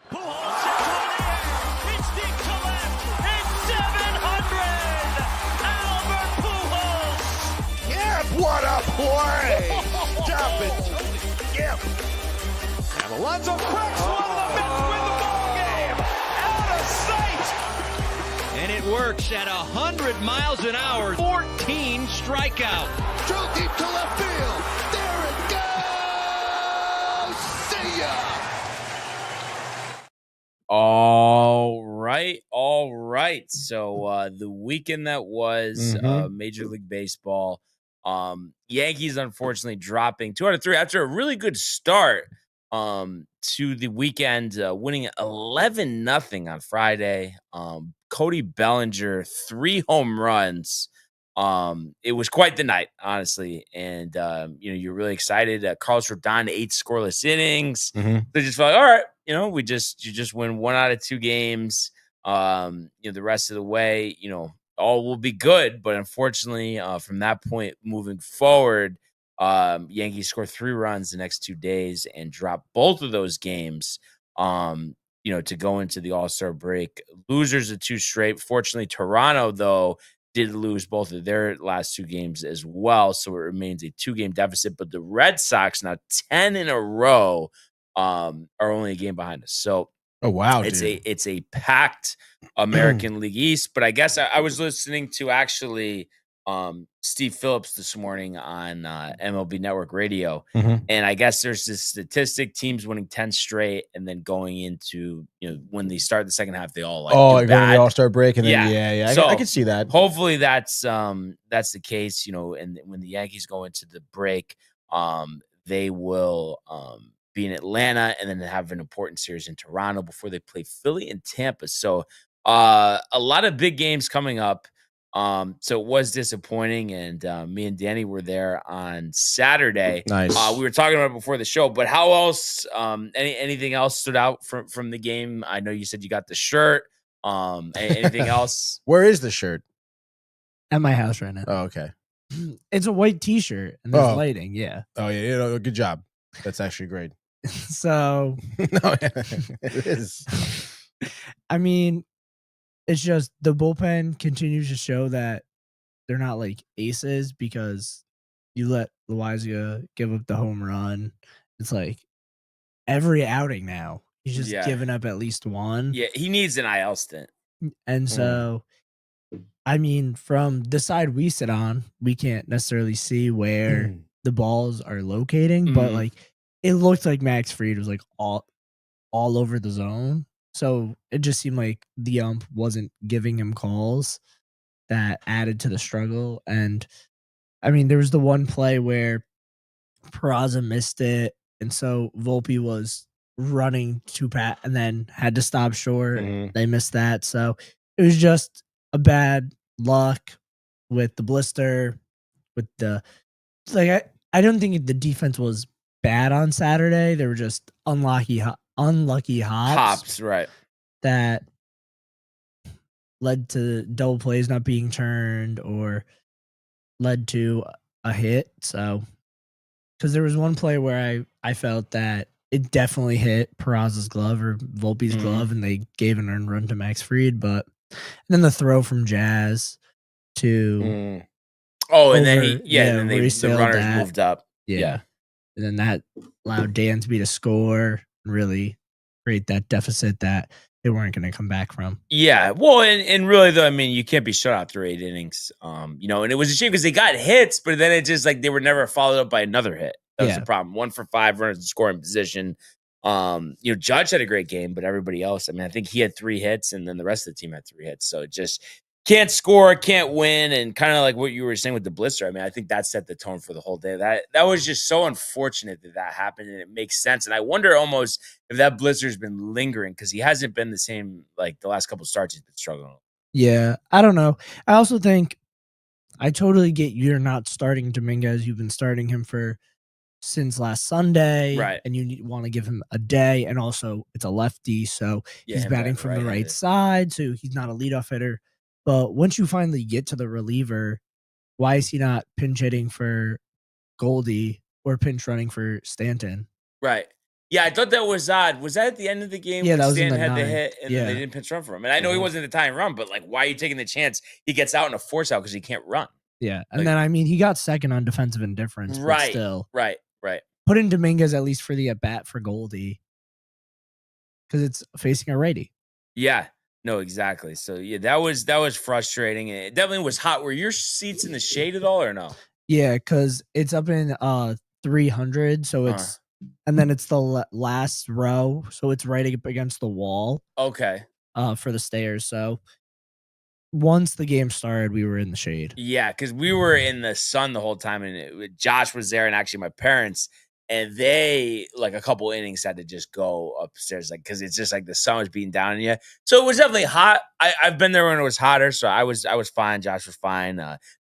What a play! Stop it! Yep. And Alonso cracks one of the Mets win the ball game! Out of sight! And it works at 100 miles an hour. 14 strikeout. Throw deep to left field. There it goes! See ya! All right. So the weekend that was Major League Baseball. Yankees unfortunately dropping 2 out of 3 after a really good start to the weekend, winning 11-0 on Friday. Cody Bellinger 3 home runs. It was quite the night, honestly, and you're really excited. Carlos Rodon 8 scoreless innings. They just felt like, all right, you just win 1 out of 2 games. The rest of the way, all will be good, but unfortunately, from that point moving forward, Yankees score 3 runs the next 2 days and drop both of those games, to go into the All-Star break. Losers of 2 straight. Fortunately, Toronto, though, did lose both of their last 2 games as well, so it remains a 2-game deficit. But the Red Sox, now 10 in a row, are only a game behind us. So, oh wow, it's a packed American League East. But I guess I was listening to actually Steve Phillips this morning on MLB Network Radio, and I guess there's this statistic: teams winning 10 straight, and then going into when they start the second half, they all like going to the All-Star break, and then yeah. So I can see that. Hopefully that's the case, and when the Yankees go into the break, they will be in Atlanta and then have an important series in Toronto before they play Philly and Tampa. So a lot of big games coming up. So it was disappointing, and me and Danny were there on Saturday. Nice. We were talking about it before the show, but how else? Anything else stood out from the game? I know you said you got the shirt. Anything else? Where is the shirt? At my house right now. Oh, okay. It's a white T-shirt and there's lighting. Yeah. Oh yeah. Good job. That's actually great. So no, it is. I mean, it's just the bullpen continues to show that they're not like aces because you let Loaisiga give up the home run. It's like every outing now he's just giving up at least one. Yeah, he needs an IL stint. And so, I mean, from the side we sit on, we can't necessarily see where the balls are locating, but like it looked like Max Fried was like all over the zone. So it just seemed like the ump wasn't giving him calls that added to the struggle. And I mean, there was the one play where Peraza missed it. And so Volpe was running to pat and then had to stop short. They missed that. So it was just a bad luck with the blister, with the I don't think the defense was bad on Saturday. They were just unlucky hops, right? That led to double plays not being turned or led to a hit. So, because there was one play where I felt that it definitely hit Peraza's glove or Volpe's glove, and they gave an earned run to Max Fried. But then the throw from Jazz to and then the runners moved up. Yeah. and then that allowed Dansby to score and really create that deficit that they weren't going to come back from. Yeah, well, and really though, I mean, you can't be shut out through 8 innings. And it was a shame because they got hits, but then it just like they were never followed up by another hit. That was the problem. 1 for 5 runners in scoring position. Judge had a great game, but everybody else, I mean, I think he had 3 hits, and then the rest of the team had 3 hits. So it just can't score, can't win, and kind of like what you were saying with the blister. I mean, I think that set the tone for the whole day. That was just so unfortunate that happened, and it makes sense. And I wonder almost if that blister's been lingering because he hasn't been the same like the last couple of starts he's been struggling. Yeah, I don't know. I also think I totally get you're not starting Dominguez. You've been starting him since last Sunday, right? And you want to give him a day, and also it's a lefty, so he's batting from the right side, so he's not a leadoff hitter. But once you finally get to the reliever, why is he not pinch hitting for Goldie or pinch running for Stanton? Right. Yeah, I thought that was odd. Was that at the end of the game? Yeah, that was Stanton in the had the ninth. hit, and then they didn't pinch run for him. And I know he wasn't the tying run, but like, why are you taking the chance? He gets out in a force out because he can't run. Yeah, and then I mean, he got second on defensive indifference, right? But still, right. Put in Dominguez at least for the at bat for Goldie because it's facing a righty. Yeah. No, exactly. So yeah, that was frustrating. It definitely was hot. Were your seats in the shade at all or no? Yeah, because it's up in 300, so it's and then it's the last row, so it's right up against the wall. Okay. For the stairs. So once the game started, we were in the shade. Yeah, because we were in the sun the whole time, and Josh was there, and actually my parents. And they, like a couple innings, had to just go upstairs, like because it's just like the sun was beating down on you. So it was definitely hot. I've been there when it was hotter, so I was fine. Josh was fine.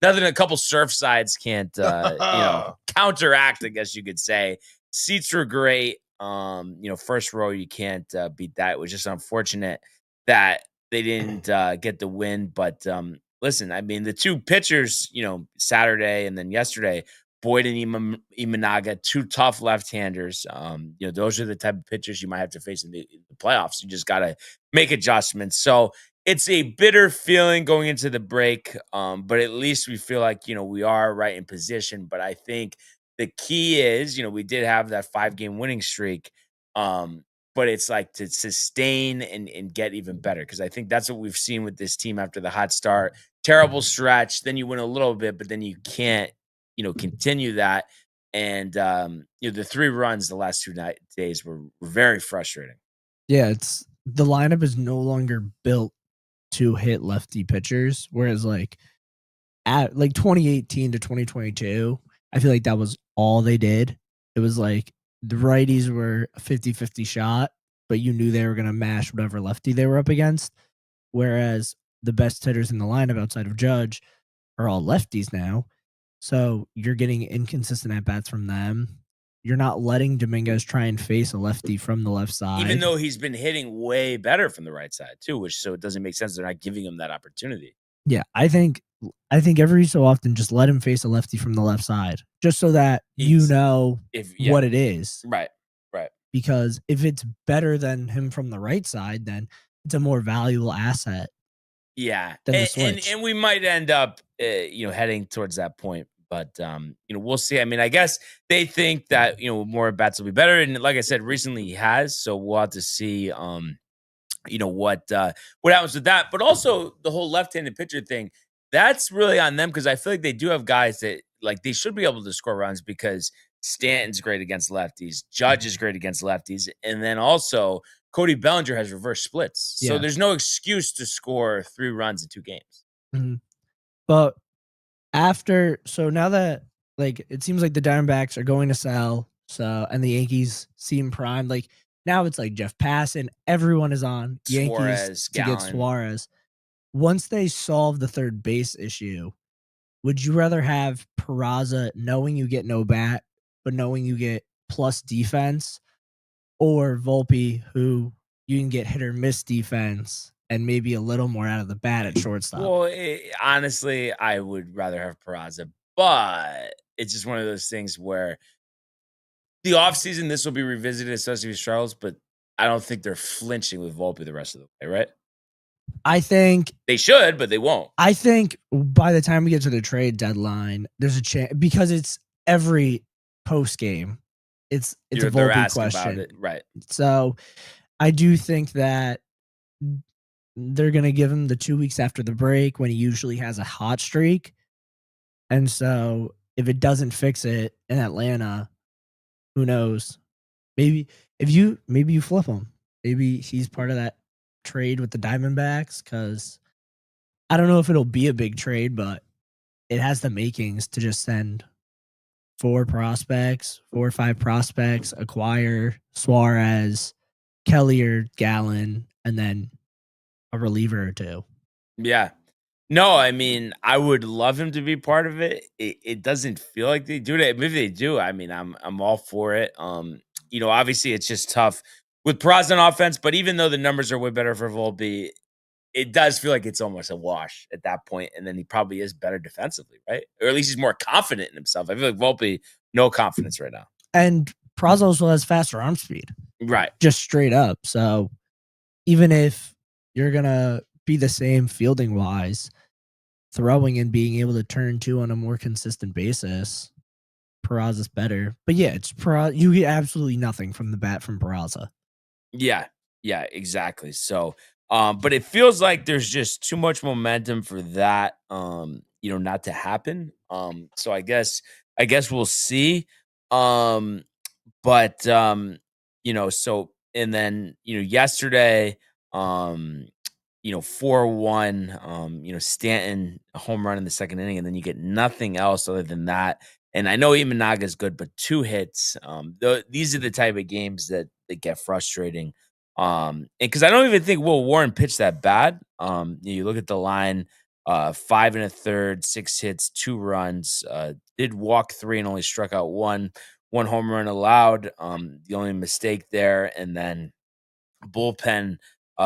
Nothing a couple surf sides can't counteract, I guess you could say. Seats were great. First row you can't beat that. It was just unfortunate that they didn't get the win. But listen, I mean the 2 pitchers, Saturday and then yesterday. Boyd and Imanaga, 2 tough left-handers. Those are the type of pitchers you might have to face in the playoffs. You just got to make adjustments. So it's a bitter feeling going into the break, but at least we feel like, we are right in position. But I think the key is, we did have that 5-game winning streak, but it's like to sustain and get even better because I think that's what we've seen with this team after the hot start. Terrible stretch, then you win a little bit, but then you can't, continue that. And, the 3 runs the last 2 days were very frustrating. Yeah, the lineup is no longer built to hit lefty pitchers. Whereas like at 2018 to 2022, I feel like that was all they did. It was like the righties were a 50-50 shot, but you knew they were going to mash whatever lefty they were up against. Whereas the best hitters in the lineup outside of Judge are all lefties now. So you're getting inconsistent at-bats from them. You're not letting Dominguez try and face a lefty from the left side. Even though he's been hitting way better from the right side, too, so it doesn't make sense. They're not giving him that opportunity. Yeah, I think every so often just let him face a lefty from the left side, just so that what it is. Right. Because if it's better than him from the right side, then it's a more valuable asset. Yeah. Than the switch. And we might end up, heading towards that point. But, we'll see. I mean, I guess they think that, more bats will be better. And like I said, recently he has. So we'll have to see, what happens with that. But also the whole left-handed pitcher thing, that's really on them because I feel like they do have guys that, like, they should be able to score runs because Stanton's great against lefties. Judge is great against lefties. And then also Cody Bellinger has reverse splits. So there's no excuse to score 3 runs in 2 games. Mm-hmm. But now that it seems like the Diamondbacks are going to sell, and the Yankees seem primed. Like now it's like Jeff Passan, everyone is on Yankees to get Suarez. Once they solve the third base issue, would you rather have Peraza knowing you get no bat, but knowing you get plus defense, or Volpe who you can get hit or miss defense and maybe a little more out of the bat at shortstop? Well, honestly, I would rather have Peraza, but it's just one of those things where the offseason, this will be revisited, especially with Charles, but I don't think they're flinching with Volpe the rest of the way, right? I think they should, but they won't. I think by the time we get to the trade deadline, there's a chance because it's every post game. it's a Volpe question. Right. So I do think that they're going to give him the 2 weeks after the break when he usually has a hot streak. And so if it doesn't fix it in Atlanta, who knows? Maybe you flip him. Maybe he's part of that trade with the Diamondbacks, because I don't know if it'll be a big trade, but it has the makings to just send 4 or 5 prospects, acquire Suarez, Kelly or Gallen, and then a reliever or 2. Yeah. No, I mean, I would love him to be part of it. It doesn't feel like they do it. If they do, I mean, I'm all for it. Obviously it's just tough with Peraza on offense, but even though the numbers are way better for Volpe, it does feel like it's almost a wash at that point, and then he probably is better defensively, right? Or at least he's more confident in himself. I feel like Volpe, no confidence right now. And Peraza also has faster arm speed. Right. Just straight up. So even if you're going to be the same fielding-wise, throwing and being able to turn 2 on a more consistent basis, Peraza's better. But yeah, it's Peraza. You get absolutely nothing from the bat from Peraza. Yeah, exactly. So, but it feels like there's just too much momentum for that, not to happen. So I guess we'll see. So, and then, yesterday, 4-1, Stanton, a home run in the second inning, and then you get nothing else other than that. And I know Imanaga is good, but 2 hits. These are the type of games that get frustrating. And because I don't even think Will Warren pitched that bad. You look at the line, 5 1/3, 6 hits, 2 runs, did walk 3 and only struck out 1 home run allowed. The only mistake there, and then bullpen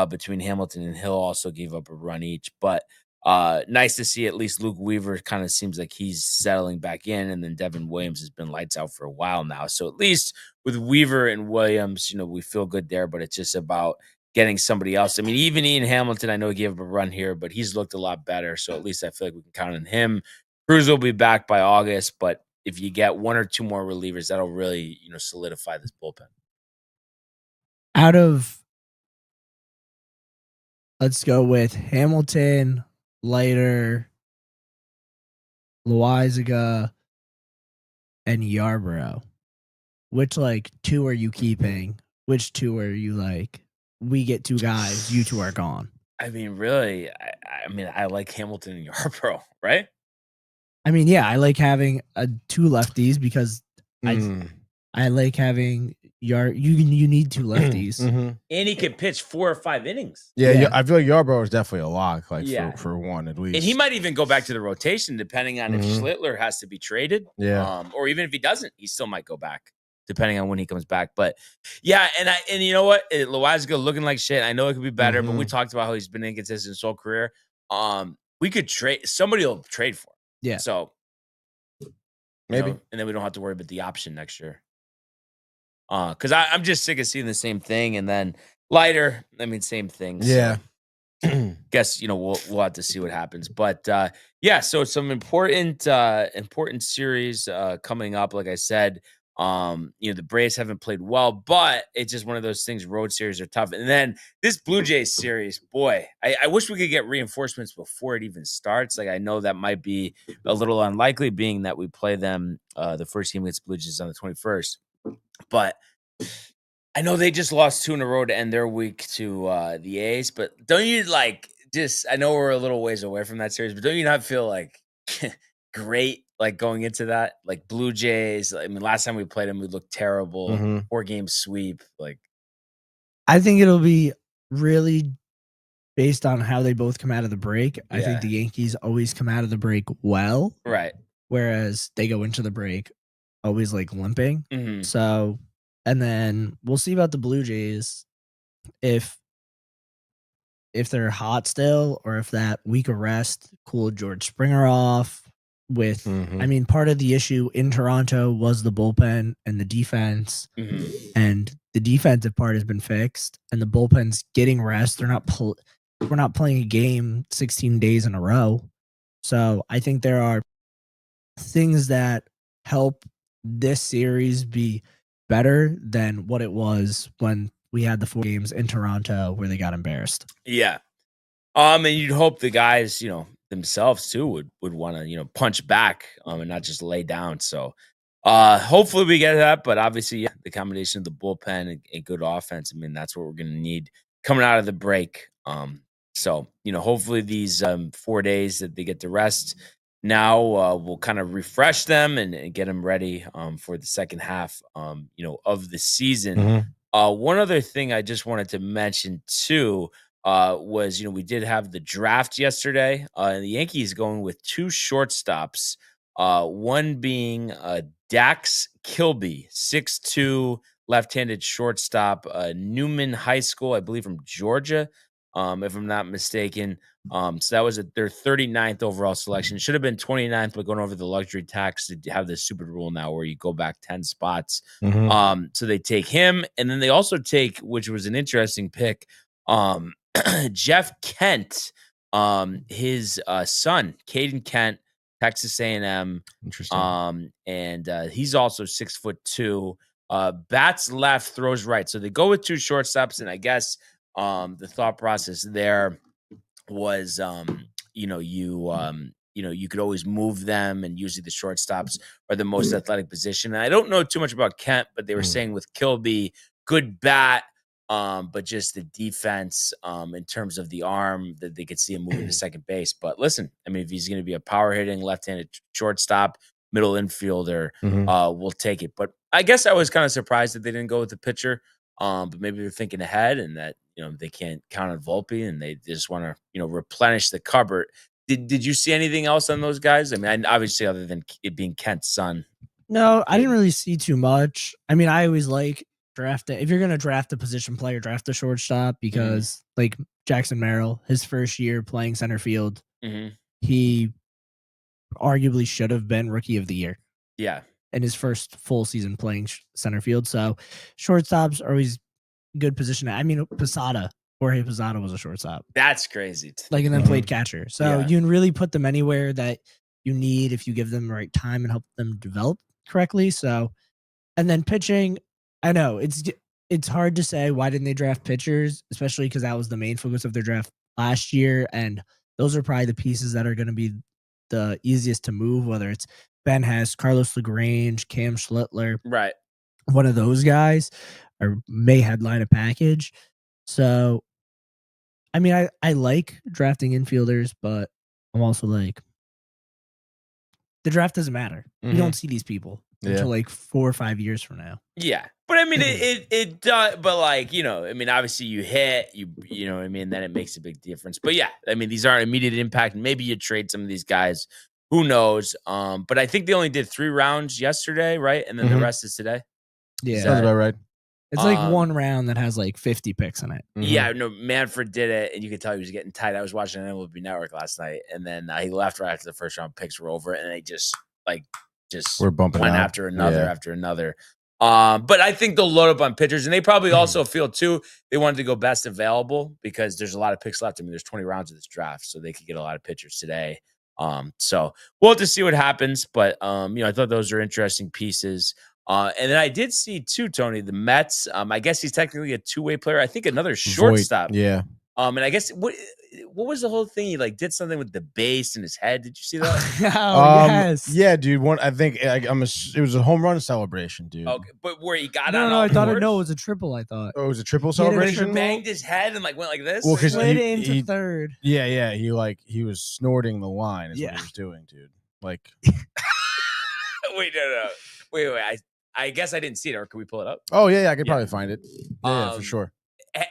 between Hamilton and Hill also gave up a run each. But nice to see at least Luke Weaver kind of seems like he's settling back in, and then Devin Williams has been lights out for a while now. So at least with Weaver and Williams, we feel good there, but it's just about getting somebody else. I mean, even Ian Hamilton, I know he gave up a run here, but he's looked a lot better. So at least I feel like we can count on him. Cruz will be back by August, but if you get 1 or 2 more relievers, that'll really, solidify this bullpen. Let's go with Hamilton, Leiter, Loaizaga, and Yarbrough. Which 2 are you keeping? Which 2 are you like, we get 2 guys, you 2 are gone? I mean, really, I like Hamilton and Yarbrough, right? I mean, yeah, I like having 2 lefties because I like having you need 2 lefties. And he could pitch 4 or 5 innings. Yeah. I feel like Yarbrough is definitely a lock, for 1 at least. And he might even go back to the rotation depending on if Schlittler has to be traded. Yeah. Or even if he doesn't, he still might go back depending on when he comes back. But yeah, and you know what? Loaizaga looking like shit. I know it could be better, but we talked about how he's been inconsistent his whole career. We could trade. Somebody will trade for him. Yeah. So maybe. And then we don't have to worry about the option next year. Because I'm just sick of seeing the same thing. And then Leiter, same thing. Yeah. So guess, we'll have to see what happens. But so some important series coming up. Like I said, the Braves haven't played well, but it's just one of those things. Road series are tough. And then this Blue Jays series, boy, I wish we could get reinforcements before it even starts. I know that might be a little unlikely, being that we play them the first game against Blue Jays on the 21st. But I know they just lost 2 in a row to end their week to the A's. But don't you I know we're a little ways away from that series, but don't you not feel great going into that? Blue Jays, last time we played them, we looked terrible. 4-game sweep. I think it'll be really based on how they both come out of the break. Yeah. I think the Yankees always come out of the break well. Right. Whereas they go into the break always limping. So, and then we'll see about the Blue Jays if they're hot still, or if that week of rest cooled George Springer off with, part of the issue in Toronto was the bullpen and the defense, and the defensive part has been fixed, and the bullpen's getting rest. We're not playing a game 16 days in a row. So I think there are things that help this series be better than what it was when we had the 4 games in Toronto where they got embarrassed. Yeah. And you'd hope the guys, themselves too would want to, punch back and not just lay down. So hopefully we get that. But obviously, the combination of the bullpen and good offense, I mean, that's what we're going to need coming out of the break. So, hopefully these 4 days that they get to rest now will kind of refresh them and get them ready for the second half, of the season. Mm-hmm. One other thing I just wanted to mention too was, we did have the draft yesterday, and the Yankees going with 2 shortstops, one being Dax Kilby, 6'2", left-handed shortstop, Newman High School, I believe from Georgia, if I'm not mistaken. So that was their 39th overall selection. Should have been 29th, but going over the luxury tax to have this stupid rule now where you go back 10 spots. Mm-hmm. So they take him, and then they also take, which was an interesting pick, Jeff Kent, his son, Caden Kent, Texas A&M. Interesting. And he's also 6'2". Bats left, throws right. So they go with 2 shortstops, and I guess the thought process there was, you could always move them, and usually the shortstops are the most athletic position. And I don't know too much about Kent, but they were saying with Kilby, good bat, but just the defense in terms of the arm that they could see him moving to second base. But listen, I mean, if he's going to be a power hitting left-handed shortstop, middle infielder, we'll take it. But I guess I was kind of surprised that they didn't go with the pitcher. But maybe they're thinking ahead and that, they can't count on Volpe and they just want to, replenish the cupboard. Did you see anything else on those guys? I mean, obviously other than it being Kent's son. No, I didn't really see too much. I mean, I always like drafting. If you're going to draft a position player, draft a shortstop because like Jackson Merrill, his first year playing center field, he arguably should have been rookie of the year. Yeah. In his first full season playing center field. So shortstops are always good position. I mean, Jorge Posada was a shortstop. That's crazy. And then played catcher. So you can really put them anywhere that you need if you give them the right time and help them develop correctly. So, and then pitching, I know it's hard to say why didn't they draft pitchers, especially because that was the main focus of their draft last year. And those are probably the pieces that are going to be the easiest to move, whether it's Ben Hess, Carlos LaGrange, Cam Schlittler. Right. One of those guys or may headline a package. So, I mean, I like drafting infielders, but I'm also like, the draft doesn't matter. You don't see these people until 4 or 5 years from now. Yeah. But I mean, it does, but I mean, obviously you hit, you know what I mean? Then it makes a big difference. But yeah, I mean, these aren't immediate impact. Maybe you trade some of these guys. Who knows? But I think they only did 3 rounds yesterday, right? And then the rest is today. Yeah. Sounds about right. It's one round that has 50 picks in it. Yeah, no, Manfred did it, and you could tell he was getting tight. I was watching MLB Network last night, and then he left right after the first round picks were over, and they just we're bumping one out. after another. But I think they'll load up on pitchers, and they probably also feel too they wanted to go best available because there's a lot of picks left. I mean, there's 20 rounds of this draft, so they could get a lot of pitchers today. So we'll have to see what happens, but I thought those are interesting pieces. And then I did see too, Tony, the Mets. I guess he's technically a 2-way player. I think another shortstop. Yeah. And I guess what was the whole thing? He did something with the base in his head. Did you see that? Yes. Yeah, dude. I think it was a home run celebration, dude. Okay, but where he got no, I thought it was a triple. I thought it was a triple celebration. He banged his head and went like this. Well, because slid into third. Yeah. He was snorting the line. Is what he was doing, dude. Wait, no. Wait. I guess I didn't see it, or can we pull it up? Oh, yeah, I could probably find it. Yeah, for sure.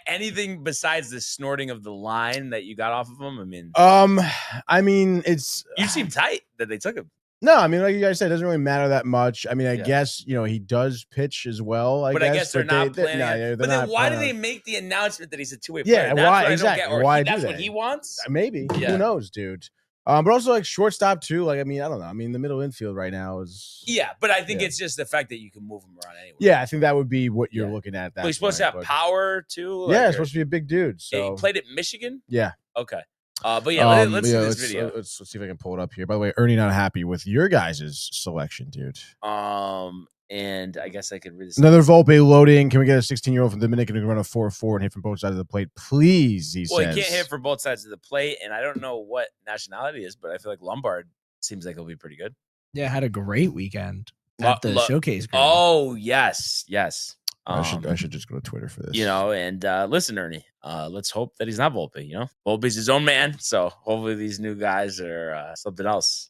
Anything besides the snorting of the line that you got off of him? I mean, it's... You seem tight that they took him. No, I mean, like you guys said, it doesn't really matter that much. I mean, I guess, he does pitch as well, I guess they're not planning. But then why do they make the announcement that he's a 2-way player? Yeah, why? Exactly. Why do that's that? What he wants? Maybe. Yeah. Who knows, dude? But also shortstop too. I mean, I don't know. I mean, the middle infield right now is. Yeah, but I think it's just the fact that you can move him around anyway. Yeah, I think that would be what you're looking at. He's supposed to have power too. He's supposed to be a big dude. So he played at Michigan. Yeah. Okay. But let's see this video. Let's see if I can pull it up here. By the way, Ernie, not happy with your guys' selection, dude. And I guess I could read this. Another Volpe loading. Can we get a 16-year-old from Dominican who can run a 4.4 and hit from both sides of the plate, please? He says. He can't hit from both sides of the plate, and I don't know what nationality is, but I feel like Lombard seems like he'll be pretty good. Yeah, had a great weekend at the showcase. Oh, yes. I should just go to Twitter for this. And listen, Ernie, let's hope that he's not Volpe, Volpe's his own man, so hopefully these new guys are something else.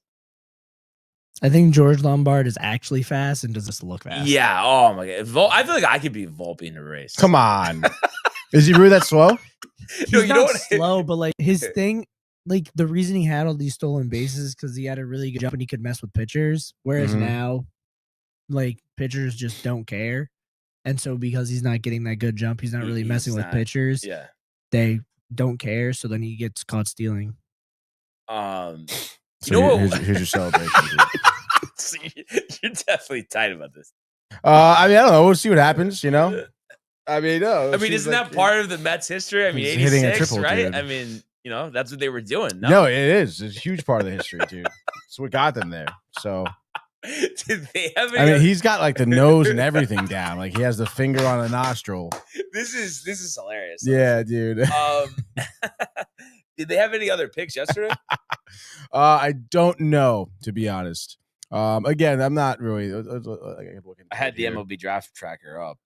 I think George Lombard is actually fast and does this look fast. Yeah, oh my God. I feel like I could be Volpe in a race. Come on. Is he really that slow? He's not slow, but like his thing, like the reason he had all these stolen bases is because he had a really good jump and he could mess with pitchers, whereas now, like, pitchers just don't care. And so because he's not getting that good jump, he's not really messing with pitchers. Yeah. They don't care, so then he gets caught stealing. Here's your celebration, dude. You're definitely tight about this. I don't know. We'll see what happens, no. Isn't that part of the Mets history? 86, right? Dude. That's what they were doing. No, it is. It's a huge part of the history, dude. It's what got them there. So did they have he's got like the nose and everything down. Like he has the finger on a nostril. This is hilarious. Yeah, dude. Did they have any other picks yesterday? I don't know, to be honest. Again, I'm not really. I had the MLB draft tracker up.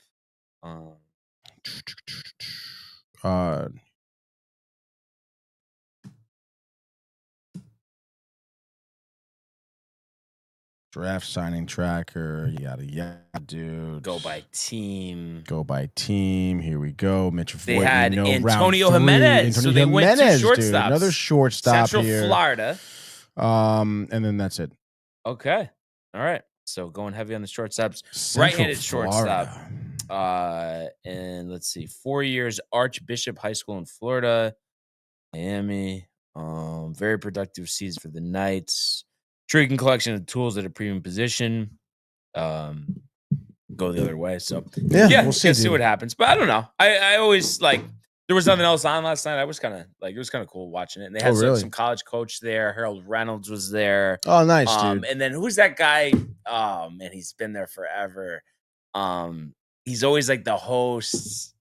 Draft signing tracker, yada, dude. Go by team. Here we go. Mitch They had Antonio Jimenez. So they went to shortstops. Dude. Another shortstop Central here. Florida. And then that's it. Okay. All right. So going heavy on the shortstops. Central Right-handed Florida. shortstop. And let's see. 4 years, Archbishop High School in Florida. Miami. Very productive season for the Knights. Intriguing collection of tools at a premium position. Go the other way. So we'll see what happens. But I don't know. I always there was nothing else on last night. I was kind of it was kind of cool watching it. And they had some college coach there. Harold Reynolds was there. Oh, nice, dude. And then who's that guy? Oh man, he's been there forever. He's always like the host.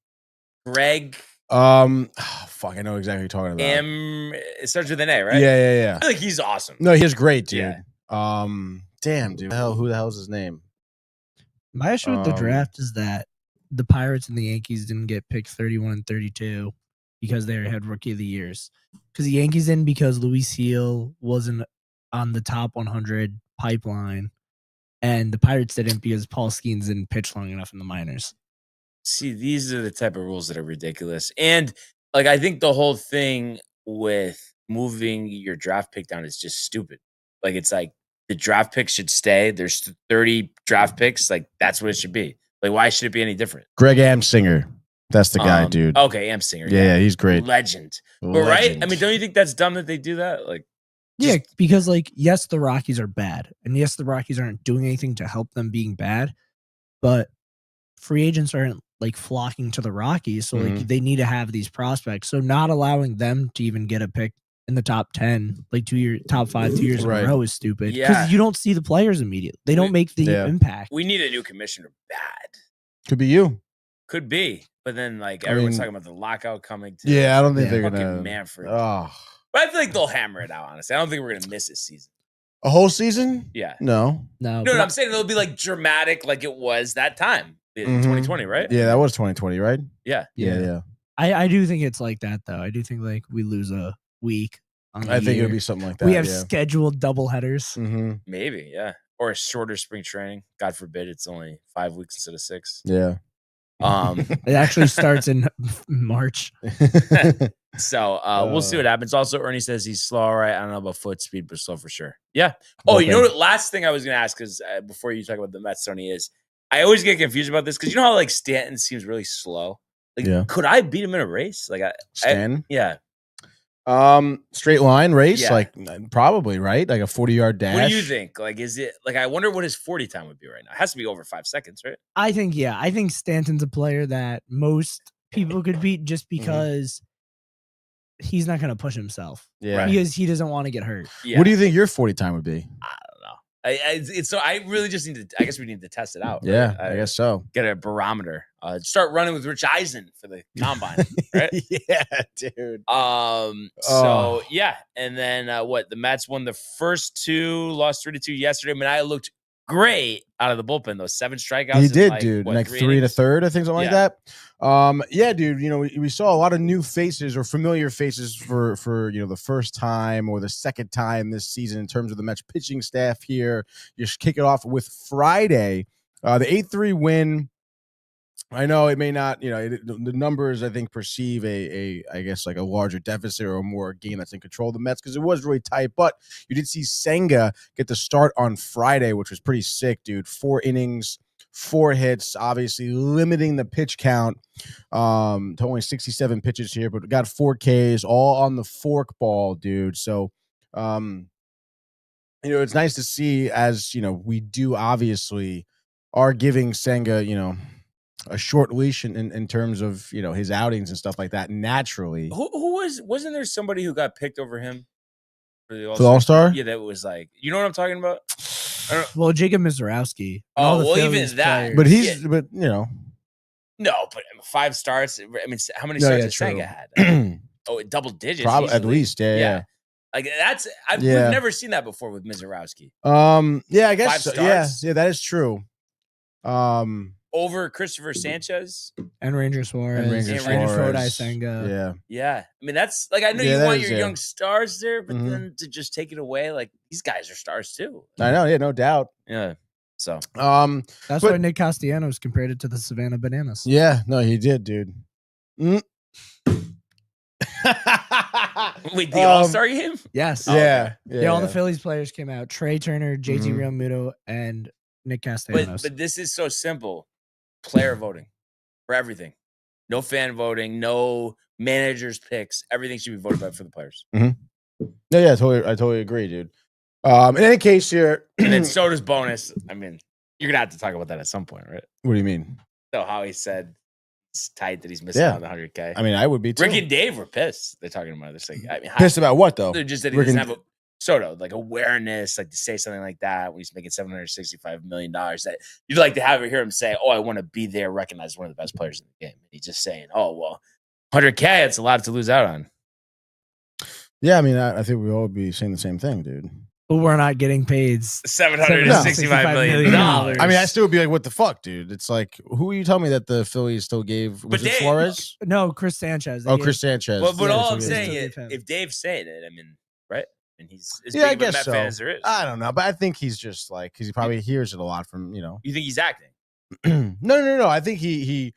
Greg. Fuck, I know exactly what you're talking about. It starts with an A, right? Yeah. I feel like he's awesome. No, he's great, dude. Yeah. Damn, dude. Who the hell's his name? My issue with the draft is that the Pirates and the Yankees didn't get picked 31 and 32 because they had rookie of the years. Because the Yankees didn't because Luis Seal wasn't on the top 100 pipeline, and the Pirates didn't because Paul Skeens didn't pitch long enough in the minors. See, these are the type of rules that are ridiculous. And I think the whole thing with moving your draft pick down is just stupid. It's like the draft pick should stay. There's 30 draft picks. That's what it should be. Why should it be any different? Greg Amsinger. That's the guy, dude. Okay, Amsinger. Yeah, he's great. Legend. But right? Don't you think that's dumb that they do that? Yeah, because yes, the Rockies are bad. And yes, the Rockies aren't doing anything to help them being bad. But free agents aren't flocking to the Rockies. So they need to have these prospects. So not allowing them to even get a pick in the top 10, top 5 2 years in a row is stupid. Because you don't see the players immediately. They don't make the impact. We need a new commissioner bad. Could be you. Could be. But then everyone's talking about the lockout coming to I don't think they're gonna Manfred. Oh. But I feel like they'll hammer it out, honestly. I don't think we're gonna miss this season. A whole season? Yeah. No. I'm saying it'll be dramatic like it was that time. 2020, right? Yeah, that was 2020, right? Yeah. I do think it's like that, though. I do think we lose a week. I think it'll be something like that. We have scheduled double headers. Mm-hmm. Maybe, yeah. Or a shorter spring training. God forbid it's only 5 weeks instead of 6. Yeah. It actually starts in March. So we'll see what happens. Also, Ernie says he's slow. All right. I don't know about foot speed, but slow for sure. Yeah. Oh, you know what? Last thing I was going to ask, because before you talk about the Mets, Tony, is I always get confused about this because you know how Stanton seems really slow. Could I beat him in a race? Stanton? Yeah. Straight line race, probably, right? A 40-yard dash. What do you think? Is it I wonder what his 40 time would be right now. It has to be over 5 seconds, right? I think Stanton's a player that most people could beat just because he's not going to push himself. Yeah. Because he doesn't want to get hurt. Yeah. What do you think your 40 time would be? I don't know. I really just need to. I guess we need to test it out. Yeah, right? I guess so. Get a barometer. Start running with Rich Eisen for the combine, right? Yeah, dude. So yeah, and then the Mets won the first 2, lost 3-2 yesterday. I mean, I looked great out of the bullpen. Those 7 strikeouts. He did, like, dude. What, Like 3 3 innings?1/3, I think, something like that. Yeah, dude. You know, we saw a lot of new faces or familiar faces for the first time or the second time this season in terms of the Mets pitching staff here. You should kick it off with Friday, the 8-3 win. I know it may not, the numbers I think perceive I guess like a larger deficit or more a game that's in control of the Mets because it was really tight. But you did see Senga get the start on Friday, which was pretty sick, dude. 4 innings, 4 hits, obviously limiting the pitch count to only 67 pitches here, but got 4 Ks all on the fork ball, dude. So, it's nice to see as, we do obviously are giving Senga, a short leash in terms of his outings and stuff like that. Naturally, wasn't there somebody who got picked over him for the All-Star? Yeah, that was like, you know what I'm talking about? Well, Jacob Mizorowski. Even that. But no, but 5 starts. I mean, how many No, starts yeah, has Senga true. had? Double digits, Probably at easily. least, yeah. Like we've never seen that before with Mizorowski. Yeah, I guess 5 so. starts? Yeah, that is true. Over Christopher Sanchez and Ranger Suarez. And Frodai Senga. Yeah. I mean, that's like, I know you want your young stars there, but then to just take it away, like these guys are stars too. I know, yeah, no doubt. Yeah. So that's why Nick Castellanos compared it to the Savannah Bananas. Yeah, no, he did, dude. Wait, the All-Star game? Yes. Yeah. All the Phillies players came out. Trey Turner, JT Realmuto, and Nick Castellanos. But this is so simple. Player voting for everything. No fan voting, no managers' picks. Everything should be voted by for the players. Mm-hmm. Yeah, I totally agree, dude. In any case here. And then so does bonus. I mean, you're going to have to talk about that at some point, right? What do you mean? So how he said it's tight that he's missing out on the 100K. I mean, I would be too. Rick and Dave were pissed. They're talking about this. Like, I mean, pissed about what, though? They're just that he doesn't have Soto, like awareness, like to say something like that when he's making $765 million, that you'd like to hear him say, "Oh, I want to be there, recognized one of the best players in the game." And he's just saying, "Oh, well, 100K, it's a lot to lose out on." Yeah, I mean, I think we all would be saying the same thing, dude. But we're not getting paid $765 million. I mean, I still would be like, "What the fuck, dude?" It's like, who are you telling me that the Phillies still gave? Was it Suarez? No, Chris Sanchez. Chris Sanchez. But all I'm saying is, if Dave's saying it, I mean, right? And he's as big I of a guess Met so. fan as there is. I don't know, but I think he's just like, because he probably hears it a lot from, You think he's acting? No. I think he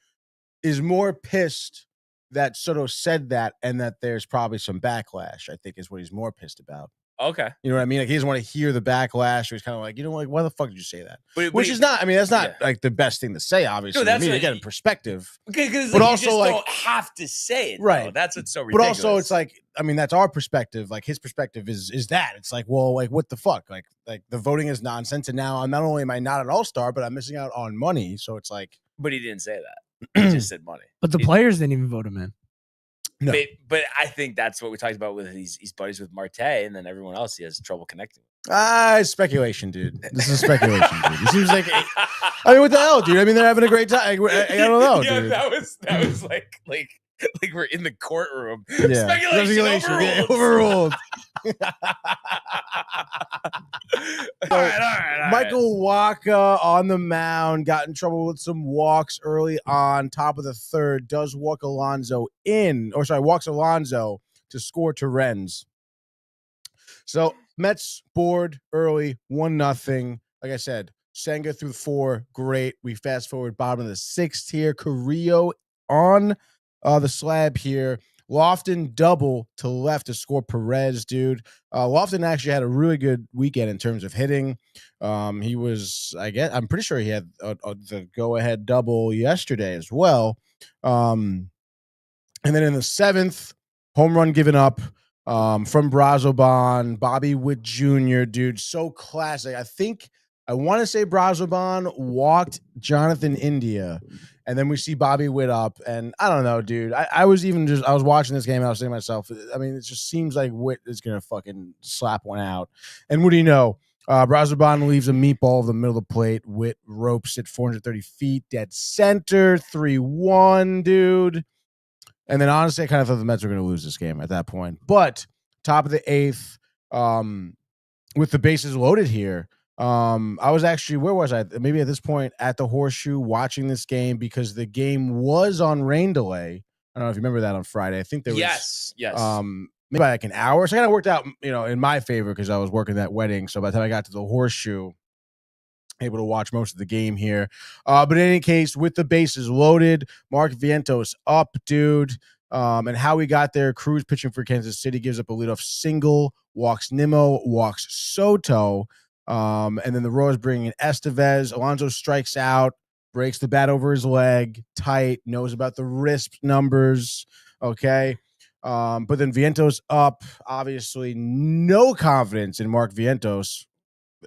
is more pissed that Soto said that and that there's probably some backlash, I think is what he's more pissed about. Okay. You know what I mean? Like, he doesn't want to hear the backlash. Or he's kind of like, like, why the fuck did you say that? Which is not, I mean, that's not like the best thing to say, obviously. No, that's again, perspective. Because but you also, just like, don't have to say it. Right. Though. That's what's so ridiculous. But also, it's like, I mean, that's our perspective. Like, his perspective is that. It's like, well, like, what the fuck? Like the voting is nonsense. And now, not only am I not an all-star, but I'm missing out on money. So it's like. But he didn't say that. He just said money. But the players didn't even vote him in. No. But I think that's what we talked about with he's buddies with Marte, and then everyone else he has trouble connecting. It's speculation, dude. This is speculation, dude. It seems like, I mean, what the hell, dude? I mean, they're having a great time. I don't know, dude. That was like we're in the courtroom. Yeah. Speculation overruled. Overruled. All right. Michael Wacha on the mound got in trouble with some walks early on, top of the third. Does walks Alonso to score Torrens. So Mets board early, 1-0. Like I said, Senga through 4, great. We fast forward bottom of the 6th here. Carrillo on the slab here. Lofton double to left to score Perez, dude. Lofton actually had a really good weekend in terms of hitting. He was, I'm pretty sure he had the go-ahead double yesterday as well. And then in the 7th, home run given up from Brazoban, Bobby Witt Jr., dude. So classic. I want to say Brazoban walked Jonathan India, and then we see Bobby Witt up, and I don't know, dude. I was watching this game, and I was saying to myself, I mean, it just seems like Witt is going to fucking slap one out. And what do you know? Brazoban leaves a meatball of the middle of the plate. Witt ropes it 430 feet, dead center, 3-1, dude. And then honestly, I kind of thought the Mets were going to lose this game at that point. But top of the eighth, with the bases loaded here, I was actually, where was I? Maybe at this point at the Horseshoe watching this game because the game was on rain delay. I don't know if you remember that on Friday. I think there was maybe like an hour. So it kind of worked out, in my favor because I was working that wedding. So by the time I got to the Horseshoe, able to watch most of the game here. But in any case, with the bases loaded, Mark Vientos up, dude. And how we got there, Cruz pitching for Kansas City gives up a leadoff single, walks Nimmo, walks Soto. And then the Royals bring in Estevez. Alonso strikes out, breaks the bat over his leg, tight, knows about the wrist numbers. Okay. But then Vientos up, obviously no confidence in Mark Vientos,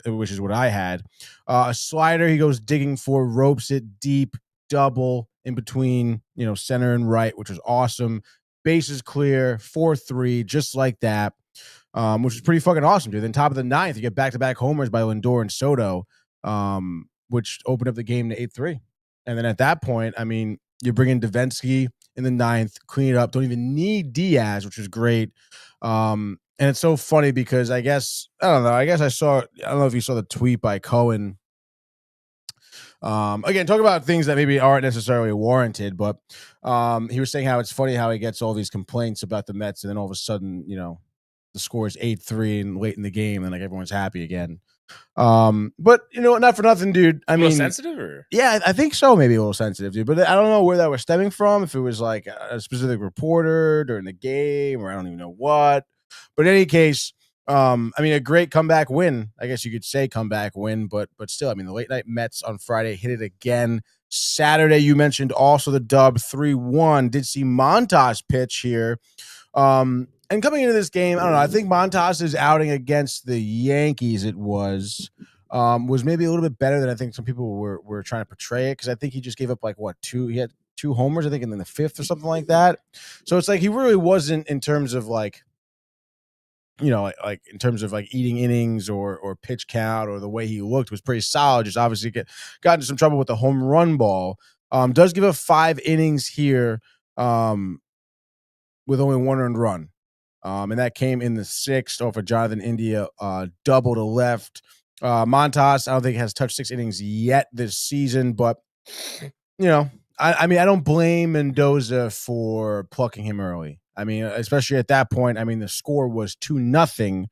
which is what I had. A slider he goes digging for, ropes it deep, double in between, center and right, which was awesome. Bases clear, 4-3, just like that, which is pretty fucking awesome, dude. Then top of the ninth, you get back-to-back homers by Lindor and Soto, which opened up the game to 8-3. And then at that point, you bring in Davinsky in the ninth, clean it up, don't even need Diaz, which was great. And it's so funny because I don't know if you saw the tweet by Cohen. Again, talk about things that maybe aren't necessarily warranted, but he was saying how it's funny how he gets all these complaints about the Mets, and then all of a sudden, the score is 8-3 and late in the game, and like everyone's happy again. But not for nothing, dude. I mean, sensitive, or yeah, I think so. Maybe a little sensitive, dude. But I don't know where that was stemming from. If it was like a specific reporter during the game, or I don't even know what. But in any case, a great comeback win. I guess you could say comeback win, but still, the late night Mets on Friday hit it again. Saturday, you mentioned also the dub 3-1. Did see Montas pitch here. And coming into this game, I don't know. I think Montas' outing against the Yankees, was maybe a little bit better than I think some people were trying to portray it, because I think he just gave up he had 2 homers, I think, and then the 5th or something like that. So it's like he really wasn't in terms of in terms of eating innings or pitch count, or the way he looked was pretty solid. Just obviously got into some trouble with the home run ball. Does give up 5 innings here with only 1 earned run. And that came in the 6th off of Jonathan India, double to left. Montas, I don't think has touched 6 innings yet this season, but I don't blame Mendoza for plucking him early. Especially at that point, the score was 2-0.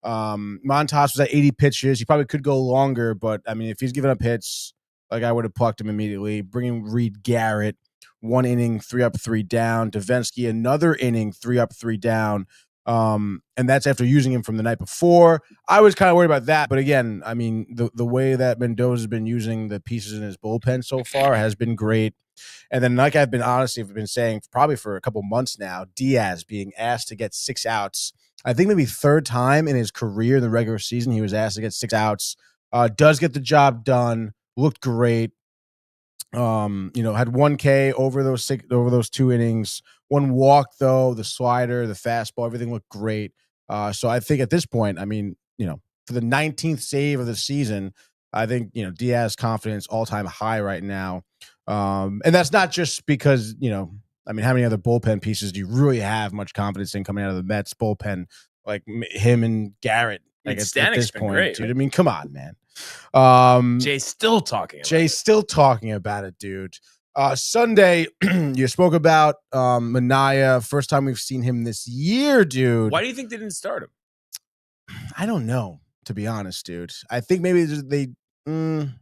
Montas was at 80 pitches. He probably could go longer, but if he's giving up hits, I would have plucked him immediately. Bringing Reed Garrett, 1 inning, 3 up, 3 down. Davinsky, another inning, 3 up, 3 down. And that's after using him from the night before. I was kind of worried about that, but again, the way that Mendoza's been using the pieces in his bullpen so far has been great. And then, like I've been saying probably for a couple months now, Diaz being asked to get 6 outs. I think maybe 3rd time in his career in the regular season he was asked to get 6 outs. Does get the job done. Looked great. Had 1K over those 2 innings. 1 walk though. The slider, the fastball, everything looked great. So I think at this point, for the 19th save of the season, I think Diaz confidence all-time high right now. And that's not just because, how many other bullpen pieces do you really have much confidence in coming out of the Mets bullpen, like him and Garrett? At this point, great, dude. Come on, man. Jay's still talking about it, dude. Sunday, you spoke about Minaya. First time we've seen him this year, dude. Why do you think they didn't start him? I don't know, to be honest, dude. I think maybe they. Good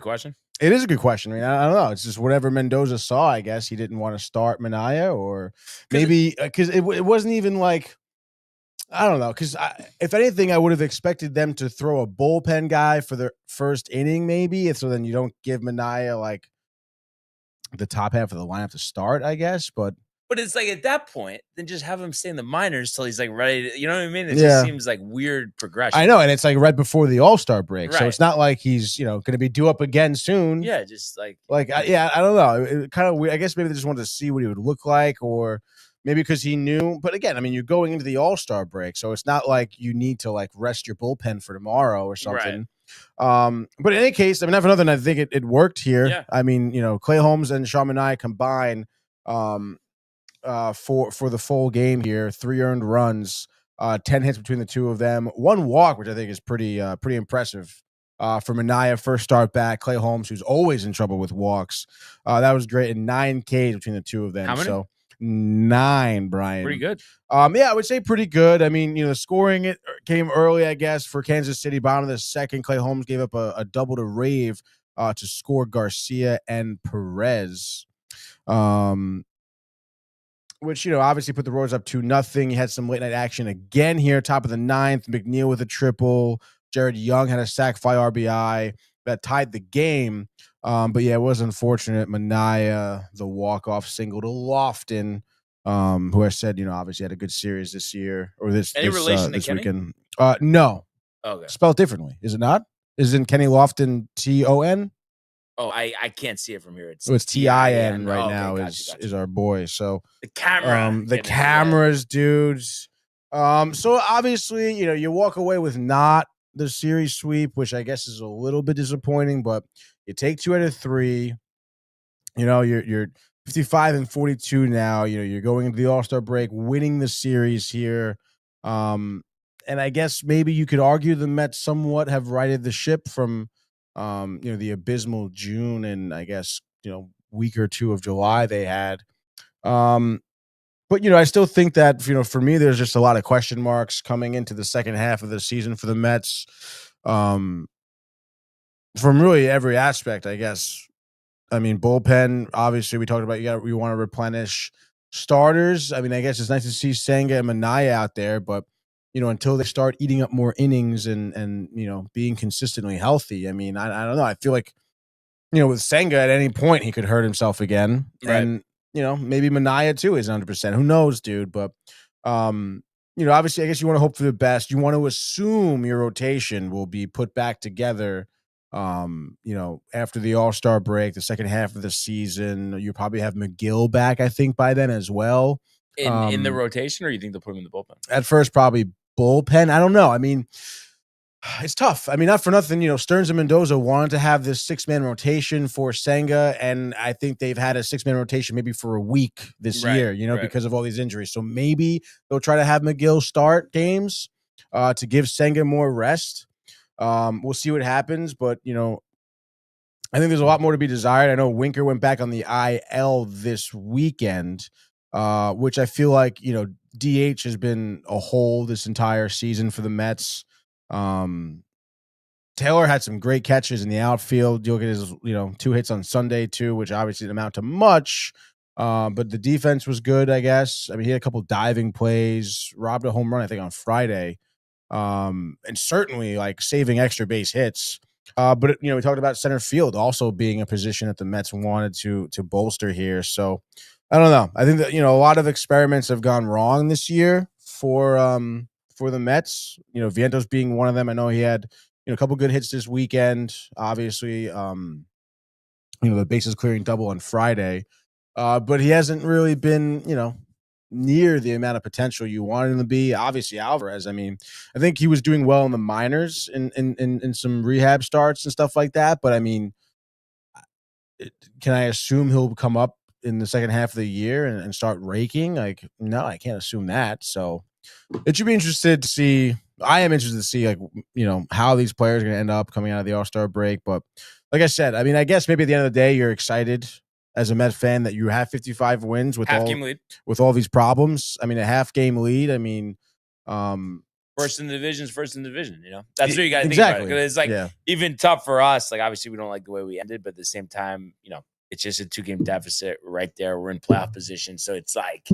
question. It is a good question. I don't know. It's just whatever Mendoza saw. I guess he didn't want to start Minaya, or maybe because it wasn't even like. I don't know, because if anything, I would have expected them to throw a bullpen guy for their first inning, maybe. So then you don't give Minaya the top half of the lineup to start, I guess. But it's at that point, then just have him stay in the minors till he's ready to, you know what I mean? It just seems like weird progression. I know, and it's right before the All-Star break, right. So it's not like he's going to be due up again soon. Yeah, just I don't know. It kind of weird. I guess maybe they just wanted to see what he would look like, or maybe because he knew. But again, I mean, you're going into the All-Star break, so it's not like you need to like rest your bullpen for tomorrow or something. Right. But in any case, I mean, for nothing, I think it worked here. Yeah. I mean, Clay Holmes and Sean Manaea combined for the full game here, 3 earned runs, 10 hits between the two of them, 1 walk, which I think is pretty impressive. For Manaea, first start back. Clay Holmes, who's always in trouble with walks, that was great. And 9 Ks between the two of them. How many? So 9, Brian. Pretty good. Yeah, I would say pretty good. I mean, the scoring it came early, I guess, for Kansas City. Bottom of the second, Clay Holmes gave up a double to Rave to score Garcia and Perez. Which, obviously put the Royals up 2-0. He had some late night action again here, top of the 9th. McNeil with a triple. Jared Young had a sac fly RBI that tied the game. But yeah, it was unfortunate. Manaea, the walk-off single to Lofton, who I said, obviously had a good series this year or this weekend. No. Okay. Spelled differently, is it not? Isn't Kenny Lofton Ton? Oh, I can't see it from here. It's Tin right now. Gotcha. Is our boy. So the camera, the cameras, dudes. So obviously, you walk away with not the series sweep, which I guess is a little bit disappointing, but you take 2 out of 3. You're 55-42 now. You're going into the All-Star break, winning the series here. And I guess maybe you could argue the Mets somewhat have righted the ship from the abysmal June and I guess, week or 2 of July they had. But, I still think that, for me, there's just a lot of question marks coming into the second half of the season for the Mets. From really every aspect, I guess. I mean, bullpen, obviously we talked about, you want to replenish starters. I mean, I guess it's nice to see Senga and Manaea out there, but until they start eating up more innings and being consistently healthy. I mean, I don't know. I feel like, with Senga at any point he could hurt himself again. Right. And, maybe Manaea too is 100%. Who knows, dude? But, obviously I guess you want to hope for the best. You want to assume your rotation will be put back together, after the All-Star break, the second half of the season. You probably have McGill back, I think, by then as well. In the rotation, or you think they'll put him in the bullpen? At first, probably bullpen. I don't know. I mean, it's tough. I mean, not for nothing, Stearns and Mendoza wanted to have this 6-man rotation for Senga, and I think they've had a 6-man rotation maybe for a week this year, because of all these injuries. So maybe they'll try to have McGill start games to give Senga more rest. We'll see what happens, but, I think there's a lot more to be desired. I know Winker went back on the IL this weekend, which I feel like, DH has been a hole this entire season for the Mets. Taylor had some great catches in the outfield. You look at his, 2 hits on Sunday too, which obviously didn't amount to much. But the defense was good, I guess. I mean, he had a couple diving plays, robbed a home run, I think, on Friday. And certainly like saving extra base hits. But we talked about center field also being a position that the Mets wanted to bolster here. So I don't know. I think that, a lot of experiments have gone wrong this year for the Mets, Vientos being one of them. I know he had, a couple good hits this weekend, obviously, the bases clearing double on Friday, but he hasn't really been, near the amount of potential you wanted him to be. Obviously Alvarez, I mean, I think he was doing well in the minors in some rehab starts and stuff like that. But I mean, can I assume he'll come up in the second half of the year and start raking? Like, no, I can't assume that. So it should be interested to see. I am interested to see, like, how these players are going to end up coming out of the All-Star break. But like I said, I mean, I guess maybe at the end of the day, you're excited as a Mets fan that you have 55 wins with all these problems. I mean, a half-game lead. I mean, first in the division is first in the division. That's what you got to think about it. It's like even tough for us. Like, obviously, we don't like the way we ended, but at the same time, it's just a 2-game deficit right there. We're in playoff position, so it's like.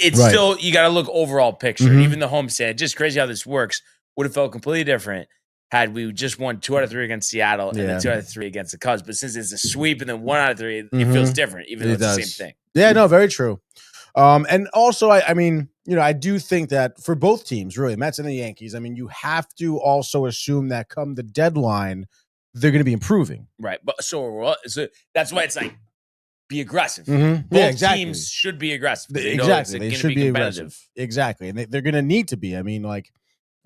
It's still, you got to look overall picture. Mm-hmm. Even the homestand, just crazy how this works. Would have felt completely different had we just won 2 out of 3 against Seattle and then 2 out of 3 against the Cubs. But since it's a sweep and then 1 out of 3, it feels different, even though it's the same thing. Yeah, no, very true. And also, I mean, I do think that for both teams, really, Mets and the Yankees, I mean, you have to also assume that come the deadline, they're going to be improving. Right. But so that's why it's like, be aggressive. Mm-hmm. Both teams should be aggressive. Exactly. They should be aggressive. Exactly. And they're going to need to be. I mean, like,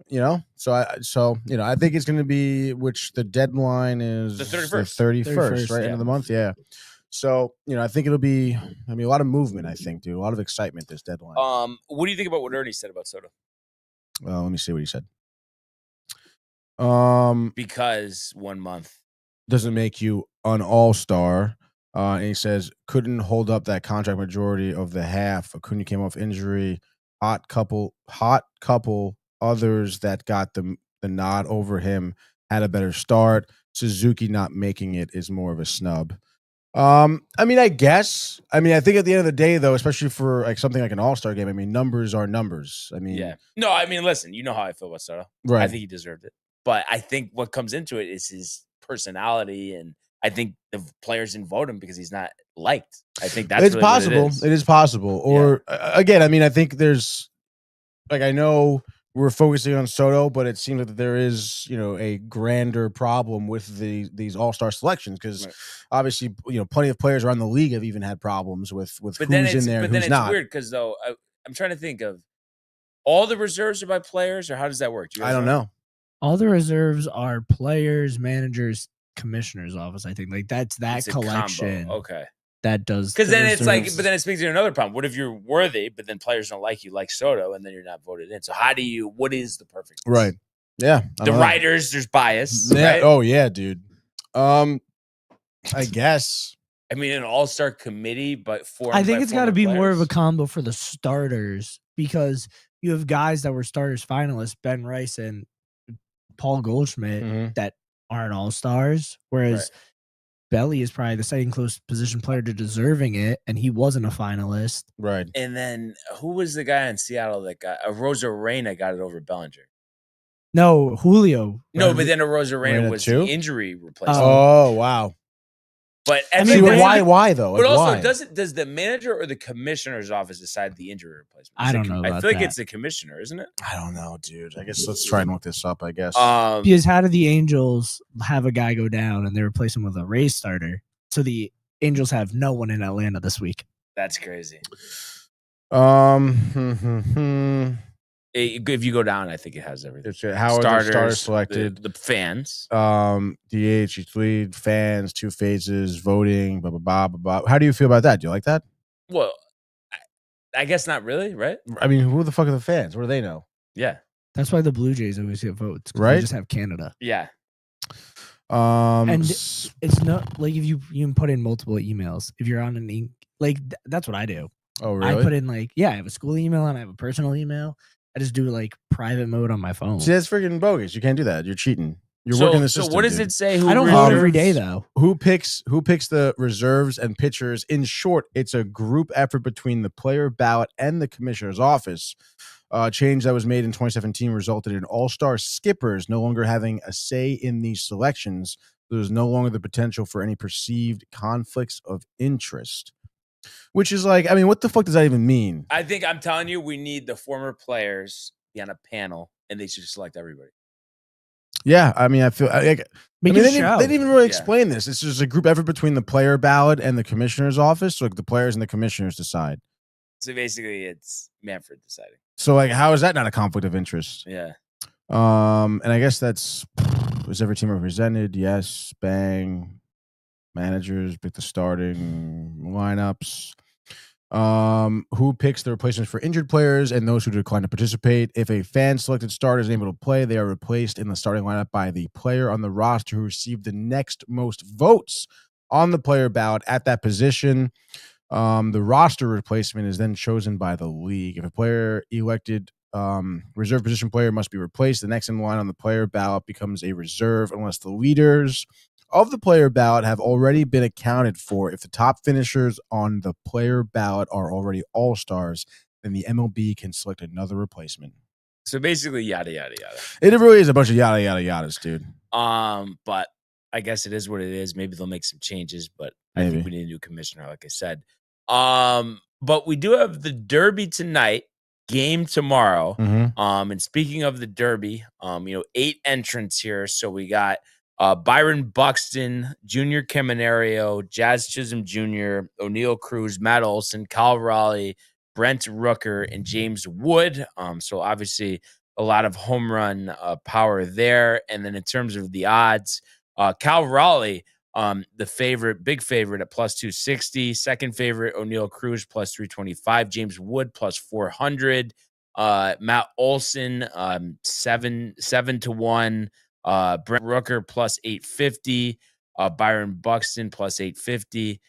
so I think it's going to be, which the deadline is the 31st. The 31st, right? End of the month. Yeah. So, I think it'll be, a lot of movement, I think, dude. A lot of excitement this deadline. What do you think about what Ernie said about Soto? Well, let me see what he said. Because 1 month doesn't make you an all-star. And he says, couldn't hold up that contract majority of the half. Acuna came off injury. Hot couple others that got the nod over him had a better start. Suzuki not making it is more of a snub. I guess. I think at the end of the day, though, especially for like something like an all-star game, numbers are numbers. Yeah. No, listen, you know how I feel about Soto. Right. I think he deserved it. But I think what comes into it is his personality, and I think the players didn't vote him because he's not liked. I think that's it's really possible. It is possible. Or again, I think there's I know we're focusing on Soto, but it seems like there is, a grander problem with these all-star selections because obviously, plenty of players around the league have even had problems with who's in there and who's not. It's weird because though I'm trying to think of all the reserves are by players, or how does that work? I don't know. All the reserves are players, managers, commissioner's office. I think that's that collection. Okay. That does, because then it's but then it speaks to another problem. What if you're worthy, but then players don't like you, like Soto, and then you're not voted in? So what is the perfect list? Right? Yeah, the writers, there's bias. Yeah. Right? Oh yeah, dude. I guess. An all-star committee, but I think it's got to be more of a combo for the starters because you have guys that were starters finalists, Ben Rice and Paul Goldschmidt, that aren't all-stars, whereas Belly is probably the second closest position player to deserving it, and he wasn't a finalist. Right. And then who was the guy in Seattle that got Rosarena got it over Bellinger? No, Julio. No, but then Rosarena was the injury replacement. Oh, wow. But why though? But also, does the manager or the commissioner's office decide the injury replacement? I don't know. I feel like it's the commissioner, isn't it? I don't know, dude. I guess let's try and look this up. I guess because how did the Angels have a guy go down and they replace him with a Rays starter? So the Angels have no one in Atlanta this week. That's crazy. If you go down, I think it has everything. How starters, are the starters selected? The fans. DH, each lead, fans, 2 phases, voting, blah, blah, blah, blah, blah. How do you feel about that? Do you like that? Well, I guess not really, right? Who the fuck are the fans? What do they know? Yeah. That's why the Blue Jays always get votes. Right? They just have Canada. Yeah. And it's not like if you can put in multiple emails. If you're on that's what I do. Oh, really? I put in I have a school email and I have a personal email. I just do private mode on my phone. See, that's freaking bogus. You can't do that. You're cheating. You're working the system. So what does it say? I don't vote every day though. Who picks the reserves and pitchers? In short, it's a group effort between the player ballot and the commissioner's office. Change that was made in 2017 resulted in all-star skippers no longer having a say in these selections. There's no longer the potential for any perceived conflicts of interest. Which is what the fuck does that even mean? I think I'm telling you, we need the former players be on a panel, and they should select everybody. Yeah, I feel they didn't even really explain this. It's just a group effort between the player ballot and the commissioner's office. So the players and the commissioners decide. So basically, it's Manfred deciding. So how is that not a conflict of interest? Yeah. And I guess was every team represented? Yes. Bang. Managers pick the starting lineups. Who picks the replacements for injured players and those who decline to participate? If a fan-selected starter is able to play, they are replaced in the starting lineup by the player on the roster who received the next most votes on the player ballot at that position. The roster replacement is then chosen by the league. If a player elected reserve position player must be replaced, the next in line on the player ballot becomes a reserve unless the leaders of the player ballot have already been accounted for. If the top finishers on the player ballot are already all-stars, then the MLB can select another replacement. So basically, yada, yada, yada. It really is a bunch of yada, yada, yadas, dude. But I guess it is what it is. Maybe they'll make some changes, but I think we need a new commissioner, like I said. But we do have the Derby tonight, game tomorrow. Mm-hmm. And speaking of the Derby, 8 entrants here. So we got Byron Buxton, Junior Caminario, Jazz Chisholm Jr., O'Neal Cruz, Matt Olson, Kyle Raleigh, Brent Rooker, and James Wood. So obviously a lot of home run power there. And then in terms of the odds, Kyle Raleigh, the big favorite at plus 260. Second favorite, O'Neal Cruz, plus 325. James Wood, plus 400. Matt Olson, 7-1. Brent Rooker, plus 850. Byron Buxton, plus 850.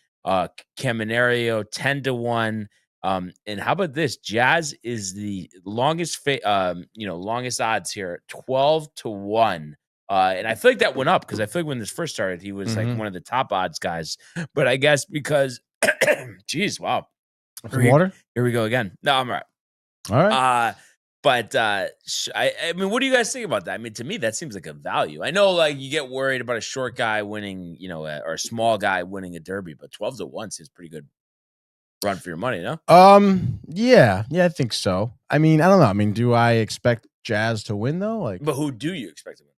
Caminario, 10-1. And how about this? Jazz is the longest odds here, 12-1. And I feel like that went up because I feel like when this first started, he was like one of the top odds guys. But I guess because, geez, wow. Some water? Here we go again. No, I'm all right. All right. But I mean, what do you guys think about that? I mean, to me, that seems like a value. I know, like, you get worried about a short guy winning, or a small guy winning a derby, but 12-1 seems pretty good run for your money, no? Yeah, I think so. I mean, I don't know. I mean, do I expect Jazz to win though? Like, but who do you expect to win?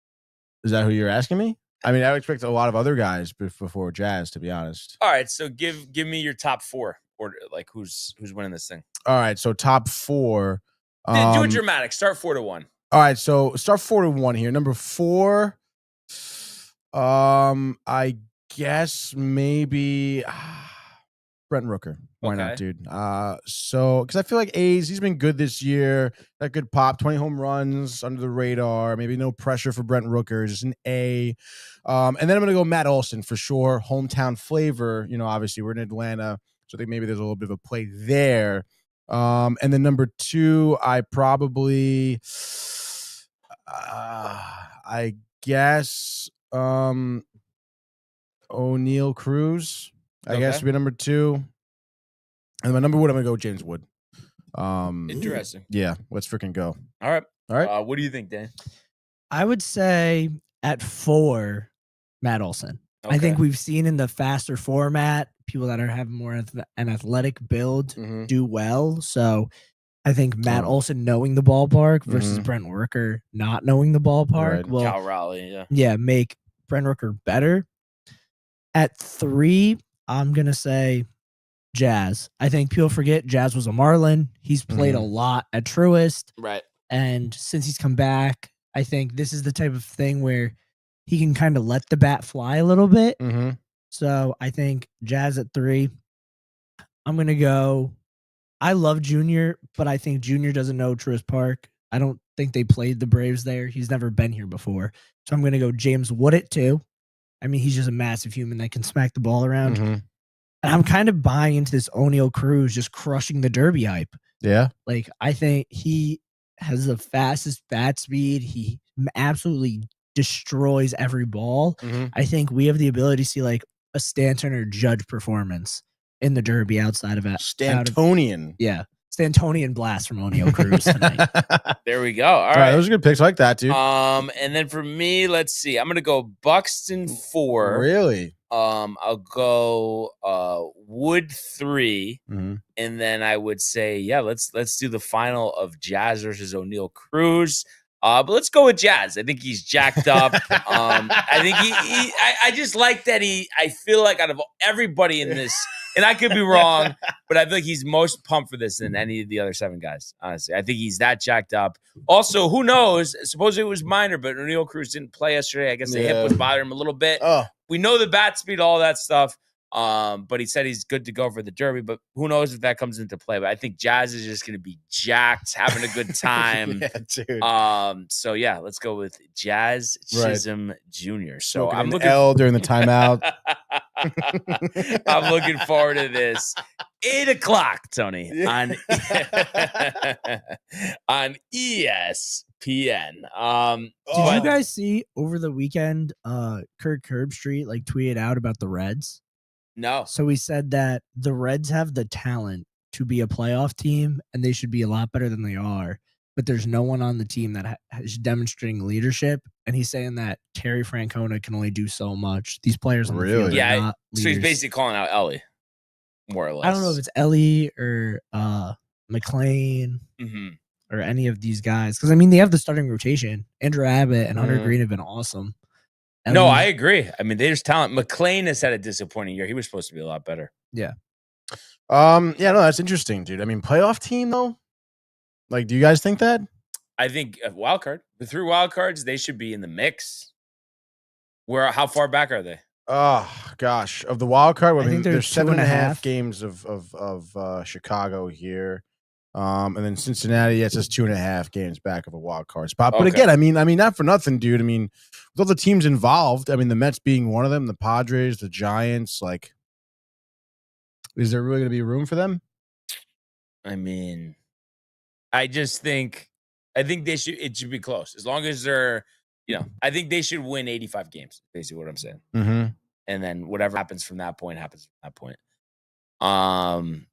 Is that who you're asking me? I mean, I would expect a lot of other guys before Jazz, to be honest. All right, so give me your top four, or like who's winning this thing. All right, so top four. Do it dramatic. Start 4-1. All right, so start 4-1 here. Number 4, I guess maybe Brent Rooker. Why not, dude? So because I feel like A's, he's been good this year. That good pop, 20 home runs under the radar. Maybe no pressure for Brent Rooker. Just an A. And then I'm gonna go Matt Olson for sure. Hometown flavor. Obviously we're in Atlanta, so I think maybe there's a little bit of a play there. And then number 2, I probably, I guess, O'Neal Cruz. I guess would be number 2. And my number 1, I'm gonna go James Wood. Interesting. Yeah, let's freaking go. All right. All right. What do you think, Dan? I would say at 4, Matt Olson. Okay. I think we've seen in the faster format, people that are having more an athletic build do well. So I think Matt Olson knowing the ballpark versus Brent Rooker not knowing the ballpark will Cal Raleigh, make Brent Rooker better. At 3, I'm gonna say Jazz. I think people forget Jazz was a Marlin. He's played a lot at Truist. Right. And since he's come back, I think this is the type of thing where he can kind of let the bat fly a little bit. So I think Jazz at 3. I'm going to go. I love Junior, but I think Junior doesn't know Truist Park. I don't think they played the Braves there. He's never been here before. So I'm going to go James Wood at 2. I mean, he's just a massive human that can smack the ball around. And I'm kind of buying into this O'Neal Cruz just crushing the Derby hype. Yeah. Like, I think he has the fastest bat speed. He absolutely destroys every ball. I think we have the ability to see like a Stanton or Judge performance in the Derby outside of it. Stantonian. Stantonian blast from O'Neal Cruz tonight. There we go. All right. Those are good picks. I like that, dude. And then for me, let's see. I'm gonna go Buxton 4. Really? I'll go Wood 3, and then I would say, let's do the final of Jazz versus O'Neal Cruz. But let's go with Jazz. I think he's jacked up. I think I just like that I feel like out of everybody in this, and I could be wrong, but I feel like he's most pumped for this than any of the other 7 guys, honestly. I think he's that jacked up. Also, who knows? Suppose it was minor, but O'Neal Cruz didn't play yesterday. I guess the hip was bothering him a little bit. We know the bat speed, all that stuff. But he said he's good to go for the Derby, but who knows if that comes into play. But I think Jazz is just going to be jacked, having a good time. Dude. So yeah, let's go with Jazz Chisholm Jr. So I'm looking L during the timeout. I'm looking forward to this. 8:00, Tony, on ESPN. Did you guys see over the weekend Kirk Herbstreit like tweeted out about the Reds? No. So he said that the Reds have the talent to be a playoff team and they should be a lot better than they are, but there's no one on the team that is demonstrating leadership. And he's saying that Terry Francona can only do so much. These players on the field are not leaders. So he's basically calling out Ellie, more or less. I don't know if it's Ellie or McLean or any of these guys. Because, I mean, they have the starting rotation. Andrew Abbott and Hunter Green have been awesome. No, I agree. I mean, there's talent. McLean has had a disappointing year. He was supposed to be a lot better. Yeah. Yeah, no, that's interesting, dude. I mean, playoff team though. Like, do you guys think that? I think a wild card. The 3 wild cards, they should be in the mix. How far back are they? Oh gosh, of the wild card, I think there's 7.5 2.5 games of Chicago here, and then Cincinnati. It's just 2.5 games back of a wild card spot. But again, I mean, not for nothing, dude. I mean, with all the teams involved, I mean, the Mets being one of them, the Padres, the Giants. Like, is there really going to be room for them? I mean, I think it should be close as long as they're. I think they should win 85 games. Basically, what I'm saying. Mm-hmm. And then whatever happens from that point happens from that point.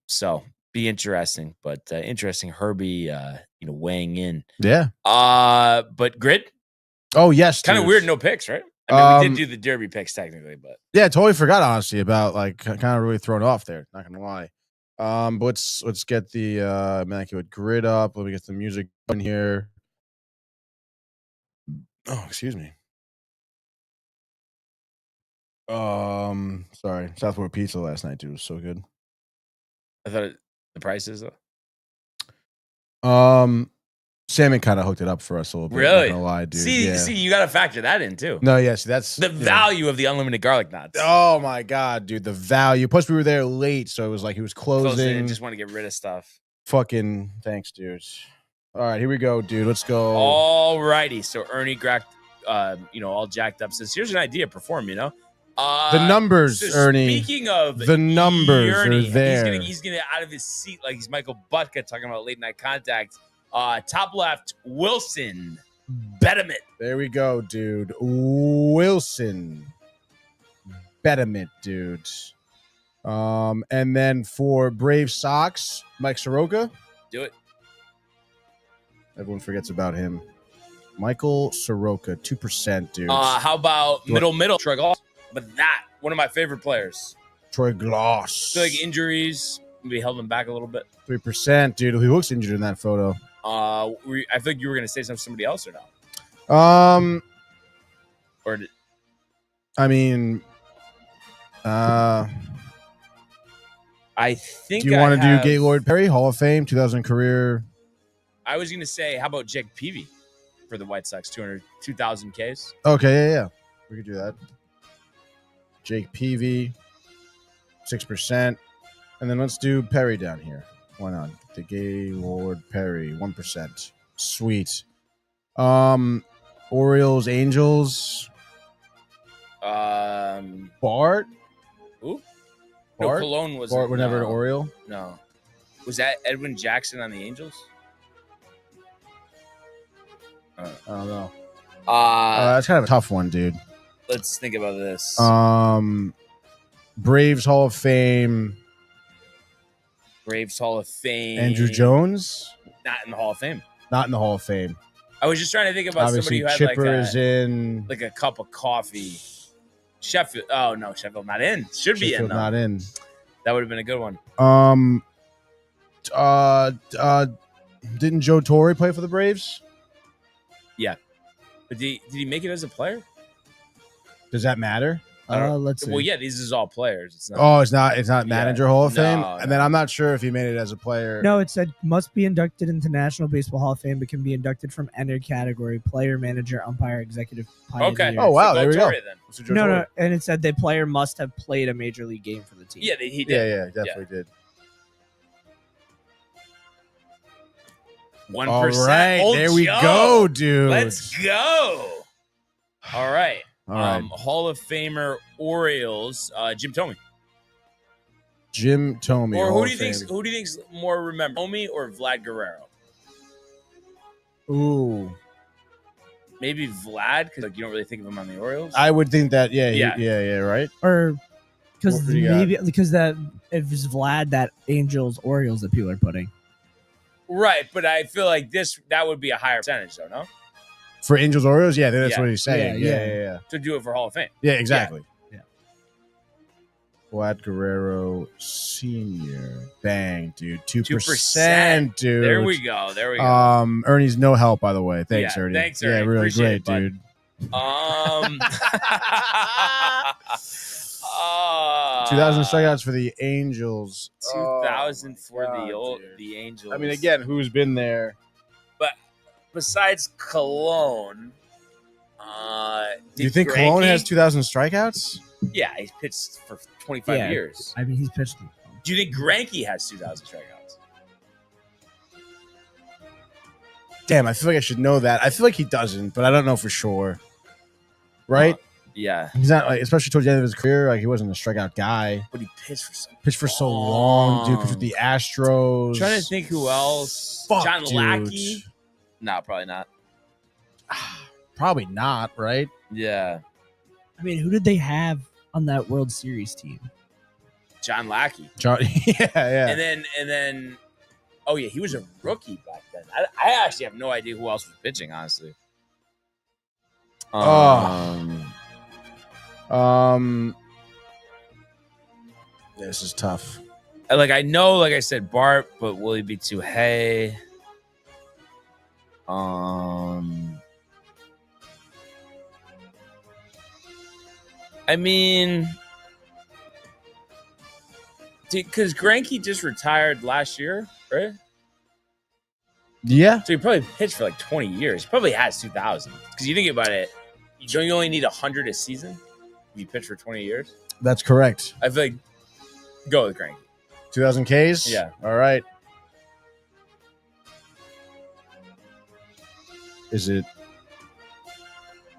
So be interesting, but interesting. Herbie, weighing in. Yeah. But grid. Oh yes. Kind of weird. No picks, right? I mean, we did do the Derby picks technically, but yeah, totally forgot honestly about kind of really thrown off there. Not gonna lie. But let's get the immaculate grid up. Let me get the music on here. Oh, excuse me. Sorry. Southport Pizza last night, dude, was so good. I thought the prices though. Salmon kind of hooked it up for us a little bit. Really? Not gonna lie, dude. See, you got to factor that in too. No, yes, that's the value of the unlimited garlic knots. Oh my god, dude, the value. Plus, we were there late, so it was like he was closing. Just want to get rid of stuff. Fucking thanks, dude. All right, here we go, dude. Let's go. All righty. So Ernie Grack, all jacked up says, "Here's an idea. Perform." The numbers, so Ernie. Speaking of the numbers, Ernie, are there. He's gonna out of his seat like he's Michael Butka talking about late night contact. Top left, Wilson Betterment. There we go, dude. Wilson Betterment, dude. And then for Brave Sox, Mike Soroka. Do it. Everyone forgets about him. Michael Soroka, 2%, dude. How about middle Troy Glass? But one of my favorite players. Troy Glass. I feel like injuries maybe held him back a little bit. 3%, dude. He looks injured in that photo. I think you were going to say somebody else or no? I mean, I think. Do you want to do Gaylord Perry, Hall of Fame, 2000 career? I was going to say, how about Jake Peavy for the White Sox, 2,000 Ks? Okay, yeah. We could do that. Jake Peavy, 6%. And then let's do Perry down here. Why not? The Gaylord Perry, 1%. Sweet. Orioles, Angels. Bart. Who? No, Cologne was. Bart were never an Oriole? No. Was that Edwin Jackson on the Angels? I don't know. That's kind of a tough one, dude. Let's think about this. Braves Hall of Fame. Braves Hall of Fame. Andrew Jones? Not in the Hall of Fame. Not in the Hall of Fame. I was just trying to think about Obviously, somebody who had Chipper is in. Like a cup of coffee. Sheffield. Oh, no. Sheffield not in. Should be in, though. Not in. That would have been a good one. Didn't Joe Torre play for the Braves? Yeah. But did he make it as a player? Does that matter? Let's see. Well, yeah, these is all players. It's not. It's not manager Hall of Fame. No. And then I'm not sure if he made it as a player. No, it said must be inducted into National Baseball Hall of Fame, but can be inducted from any category: player, manager, umpire, executive. Pioneer. Okay. Oh wow, there we go. No, and it said the player must have played a major league game for the team. Yeah, he did. Yeah, definitely did. 1%. All right, there we go, dude. Let's go. All right. Hall of Famer Orioles, Jim Thome. Jim Thome. Or who do you think's more remembered, Thome or Vlad Guerrero? Ooh, maybe Vlad, because you don't really think of him on the Orioles. I would think that. Yeah, right. Or because that if it's Vlad, that Angels Orioles that people are putting. Right, but I feel like that would be a higher percentage, though, no? For Angels Orioles, yeah, that's what he's saying. Yeah. To do it for Hall of Fame. Yeah, exactly. Yeah. Vlad Guerrero Sr. Bang, dude. 2%, dude. There we go. Ernie's no help, by the way. Thanks, Ernie. Thanks, Ernie. Yeah, really Appreciate great, dude. $2,000 strikeouts for the Angels. 2,000 for God, the Angels. I mean, again, who's been there? But besides Cologne, do you think Cologne has 2,000 strikeouts? Yeah, he's pitched for 25 years. I mean, he's pitched. Do you think Greinke has 2,000 strikeouts? Damn, I feel like I should know that. I feel like he doesn't, but I don't know for sure. Right? Yeah. He's not like, especially towards the end of his career, like he wasn't a strikeout guy. But he pitched for so long, dude. Pitched with the Astros. I'm trying to think who else. Fuck, John dude. Lackey? No, probably not. Probably not, right? Yeah. I mean, who did they have on that World Series team? John Lackey. Yeah. And then oh yeah, he was a rookie back then. I actually have no idea who else was pitching, honestly. This is tough. Like I know, like I said, Bart, but will he be too hay? I mean, because Greinke just retired last year, right? Yeah. So he probably pitched for like 20 years. He probably has 2,000. Because you think about it, you only need 100 a season if you pitch for 20 years. That's correct. I feel like go with Greinke. 2,000 Ks? Yeah. All right. Is it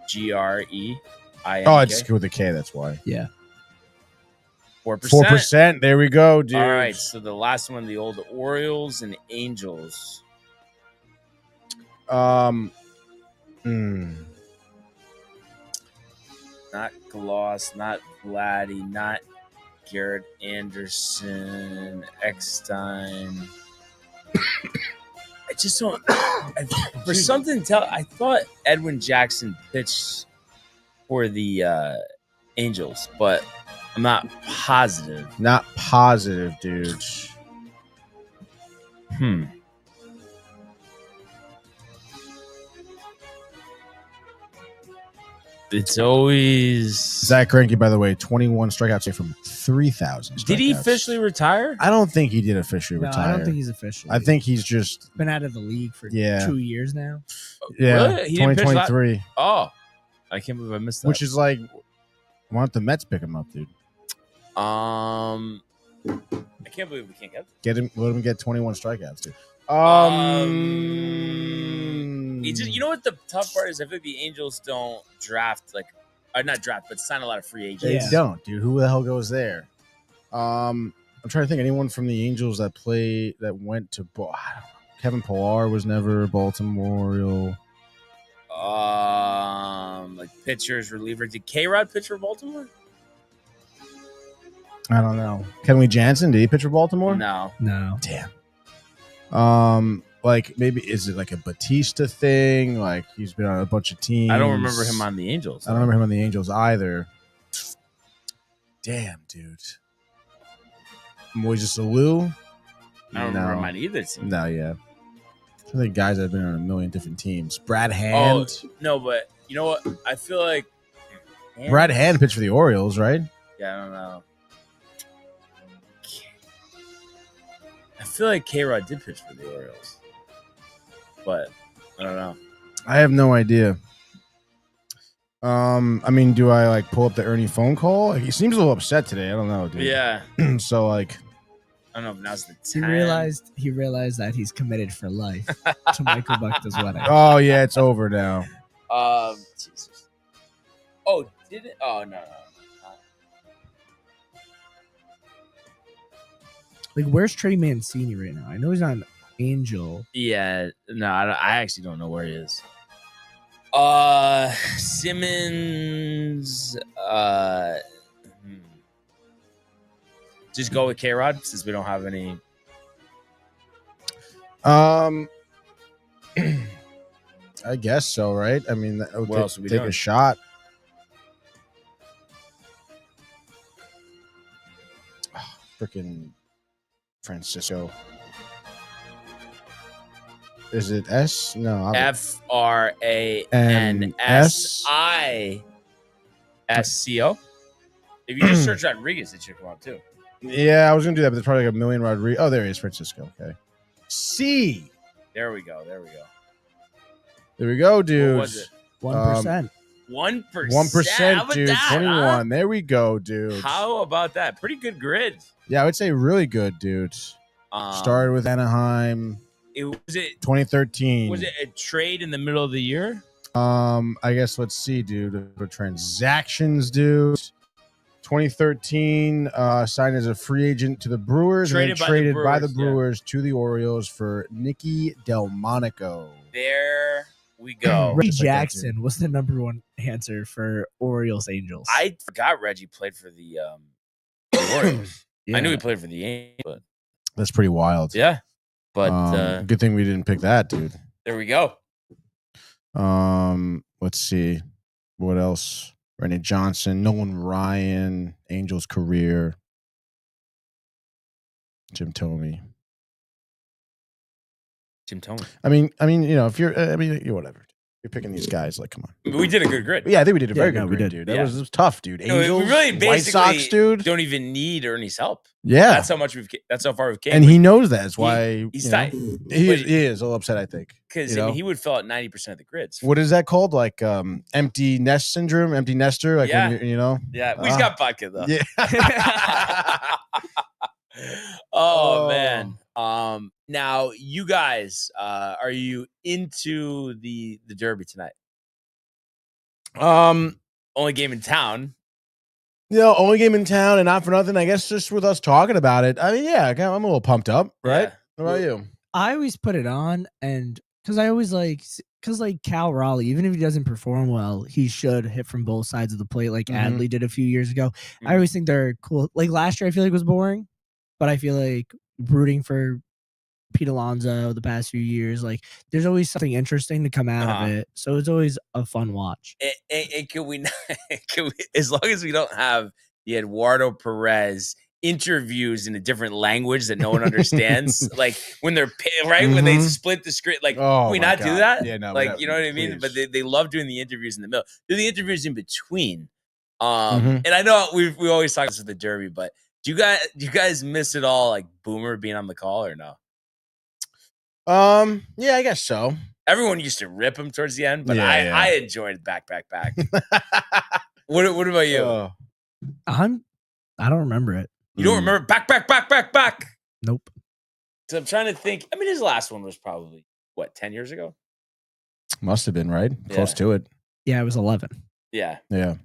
Greinke? Oh, it's with a K. That's why. Yeah. 4%. 4%. There we go, dude. All right. So the last one, the old Orioles and Angels. Not Gloss, not Vladdy, not Garrett Anderson, Eckstein. I just don't. For something, I thought Edwin Jackson pitched for the Angels, but I'm not positive. Not positive, dude. It's always Zach Greinke, by the way, 21 strikeouts from 3,000. Did he officially retire? I don't think he did officially No, retire. I don't think he's officially. I think he's just been out of the league for 2 years now. Yeah, really? He didn't pitch 2023. Oh, I can't believe I missed that. Which is like, why don't the Mets pick him up, dude? I can't believe we can't get Let him get 21 strikeouts, dude. You know what the tough part is? I feel like the Angels don't draft not draft, but sign a lot of free agents. They don't, dude. Who the hell goes there? I'm trying to think. Anyone from the Angels that went to Kevin Pillar was never a Baltimore Oriole. Like pitchers, relievers. Did K-Rod pitch for Baltimore? I don't know. Kenley Jansen, did he pitch for Baltimore? No. Damn. Like maybe is it like a Batista thing? Like he's been on a bunch of teams. I don't remember him on the Angels. I don't remember him on the Angels either. Damn, dude. Moises Alou? I don't remember him on either team. No, yeah. I think guys that have been on a million different teams. Brad Hand. Oh, no, but you know what? I feel like Brad Hand pitched for the Orioles, right? Yeah, I don't know. I feel like K-Rod did pitch for the Orioles, but I don't know. I have no idea. I mean, do I like pull up the Ernie phone call? He seems a little upset today. I don't know, dude. Yeah. So like, I don't know if now's the time. He realized that he's committed for life to Michael Buckner's wedding. Oh yeah, it's over now. Jesus. Oh, did it? Oh no. Like, where's Trey Mancini right now? I know he's on Angel. Yeah, no, I actually don't know where he is. Simmons. Just go with K-Rod since we don't have any. I guess so, right? I mean, What else are we take doing? a shot. Freaking Francisco. Is it S? No. FRANSISCO. If you just search Rodriguez, it should come up too. Yeah, I was gonna do that, but there's probably like a million Rodriguez. Oh, there he is, Francisco. Okay. C. There we go, dude. What was it? 1%. 1%, dude. That, 21. huh? There we go, dude. How about that? Pretty good grid. Yeah, I would say really good, dude. Started with Anaheim. Was it 2013? Was it a trade in the middle of the year? I guess let's see, dude. For transactions, dude. 2013, signed as a free agent to the Brewers, Traded by the Brewers to the Orioles for Nicky Delmonico. There we go. Reggie Jackson was the number one answer for Orioles Angels. I forgot Reggie played for the Orioles. Yeah. I knew he played for the Yankees, but That's pretty wild. yeah. But good thing we didn't pick that, dude. there we go. Let's see. What else? Randy Johnson, Nolan Ryan, Angels career. Jim Thome. I mean, if you're, you're whatever. You're picking these guys. Like, come on. We did a good grid. Yeah, I think we did a very good we grid, did. dude. That was tough, dude. No, Angels, we really basically White Sox, dude. don't even need Ernie's help. Yeah, That's how much that's how far we've came. and he knows that. That's why he's you know, tight. he is a little upset, I think. Because you know? he would fill out 90% of the grids. What is that called? Like empty nest syndrome, empty nester. Like Yeah. when you know. Yeah, we've got vodka though. Yeah. Oh man. Now you guys, are you into the Derby tonight? Only game in town. Only game in town, and not for nothing. I guess just with us talking about it. I mean, yeah, I'm a little pumped up, right? Yeah. What about you? I always put it on, and because I always because Cal Raleigh, even if he doesn't perform well, he should hit from both sides of the plate, like Adley did a few years ago. I always think they're cool. Like last year, I feel like it was boring, but I feel like rooting for Pete Alonso the past few years, like there's always something interesting to come out of it. So it's always a fun watch. And can we, as long as we don't have the Eduardo Perez interviews in a different language that no one understands, like when they're when they split the script, like can we not do that? Yeah, no, like you know what I mean. But they love doing the interviews in the middle. Do the interviews in between. And I know we always talk about the Derby, but do you guys miss it all? Like Boomer being on the call or no? Yeah, I guess so. Everyone used to rip him towards the end, but Yeah, I enjoyed back. What about you? I don't remember it. You don't remember back? Nope. So I'm trying to think. I mean, his last one was probably 10 years ago? Must have been, right? Yeah. Close to it. Yeah, it was 11. Yeah. Yeah.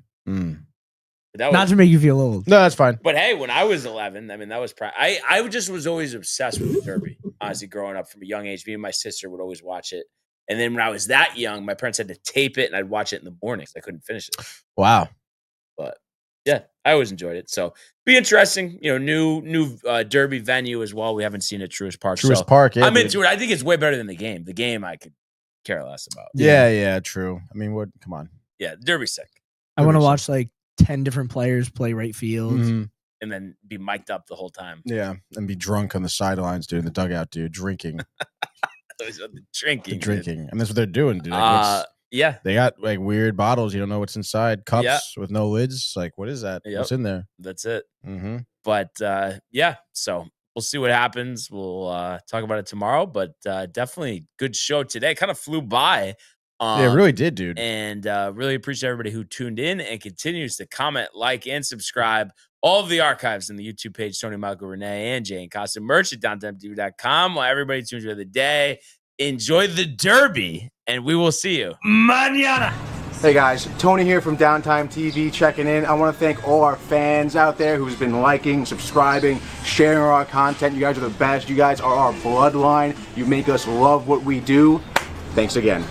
Not to make you feel old. No, that's fine. But hey, when I was 11, I mean, that was I just was always obsessed with the Derby. Honestly, growing up from a young age, me and my sister would always watch it. And then when I was that young, my parents had to tape it, and I'd watch it in the mornings. I couldn't finish it. Wow. But yeah, I always enjoyed it. So be interesting. New Derby venue as well. We haven't seen it, Truist Park. Park. Yeah, I'm into it. I think it's way better than the game. The game I could care less about. Yeah, true. I mean, what? Come on. Yeah, Derby's sick. I want to watch like 10 different players play right field. And then be mic'd up the whole time. Yeah, and be drunk on the sidelines, dude, in the dugout, dude, drinking. Drinking. And that's what they're doing, dude. Like, yeah. They got like weird bottles. You don't know what's inside. Cups with no lids. Like, what is that? What's in there? That's it. But yeah, so we'll see what happens. We'll talk about it tomorrow. But definitely good show today. Kind of flew by. Yeah, it really did, dude. And really appreciate everybody who tuned in and continues to comment, like, and subscribe. All of the archives in the YouTube page, Tony, Michael, Renee, and Jane Costa. Merch at DowntimeTV.com. While everybody tunes in the day, enjoy the Derby, and we will see you mañana. Hey guys, Tony here from Downtime TV checking in. I want to thank all our fans out there who's been liking, subscribing, sharing our content. You guys are the best. You guys are our bloodline. You make us love what we do. Thanks again.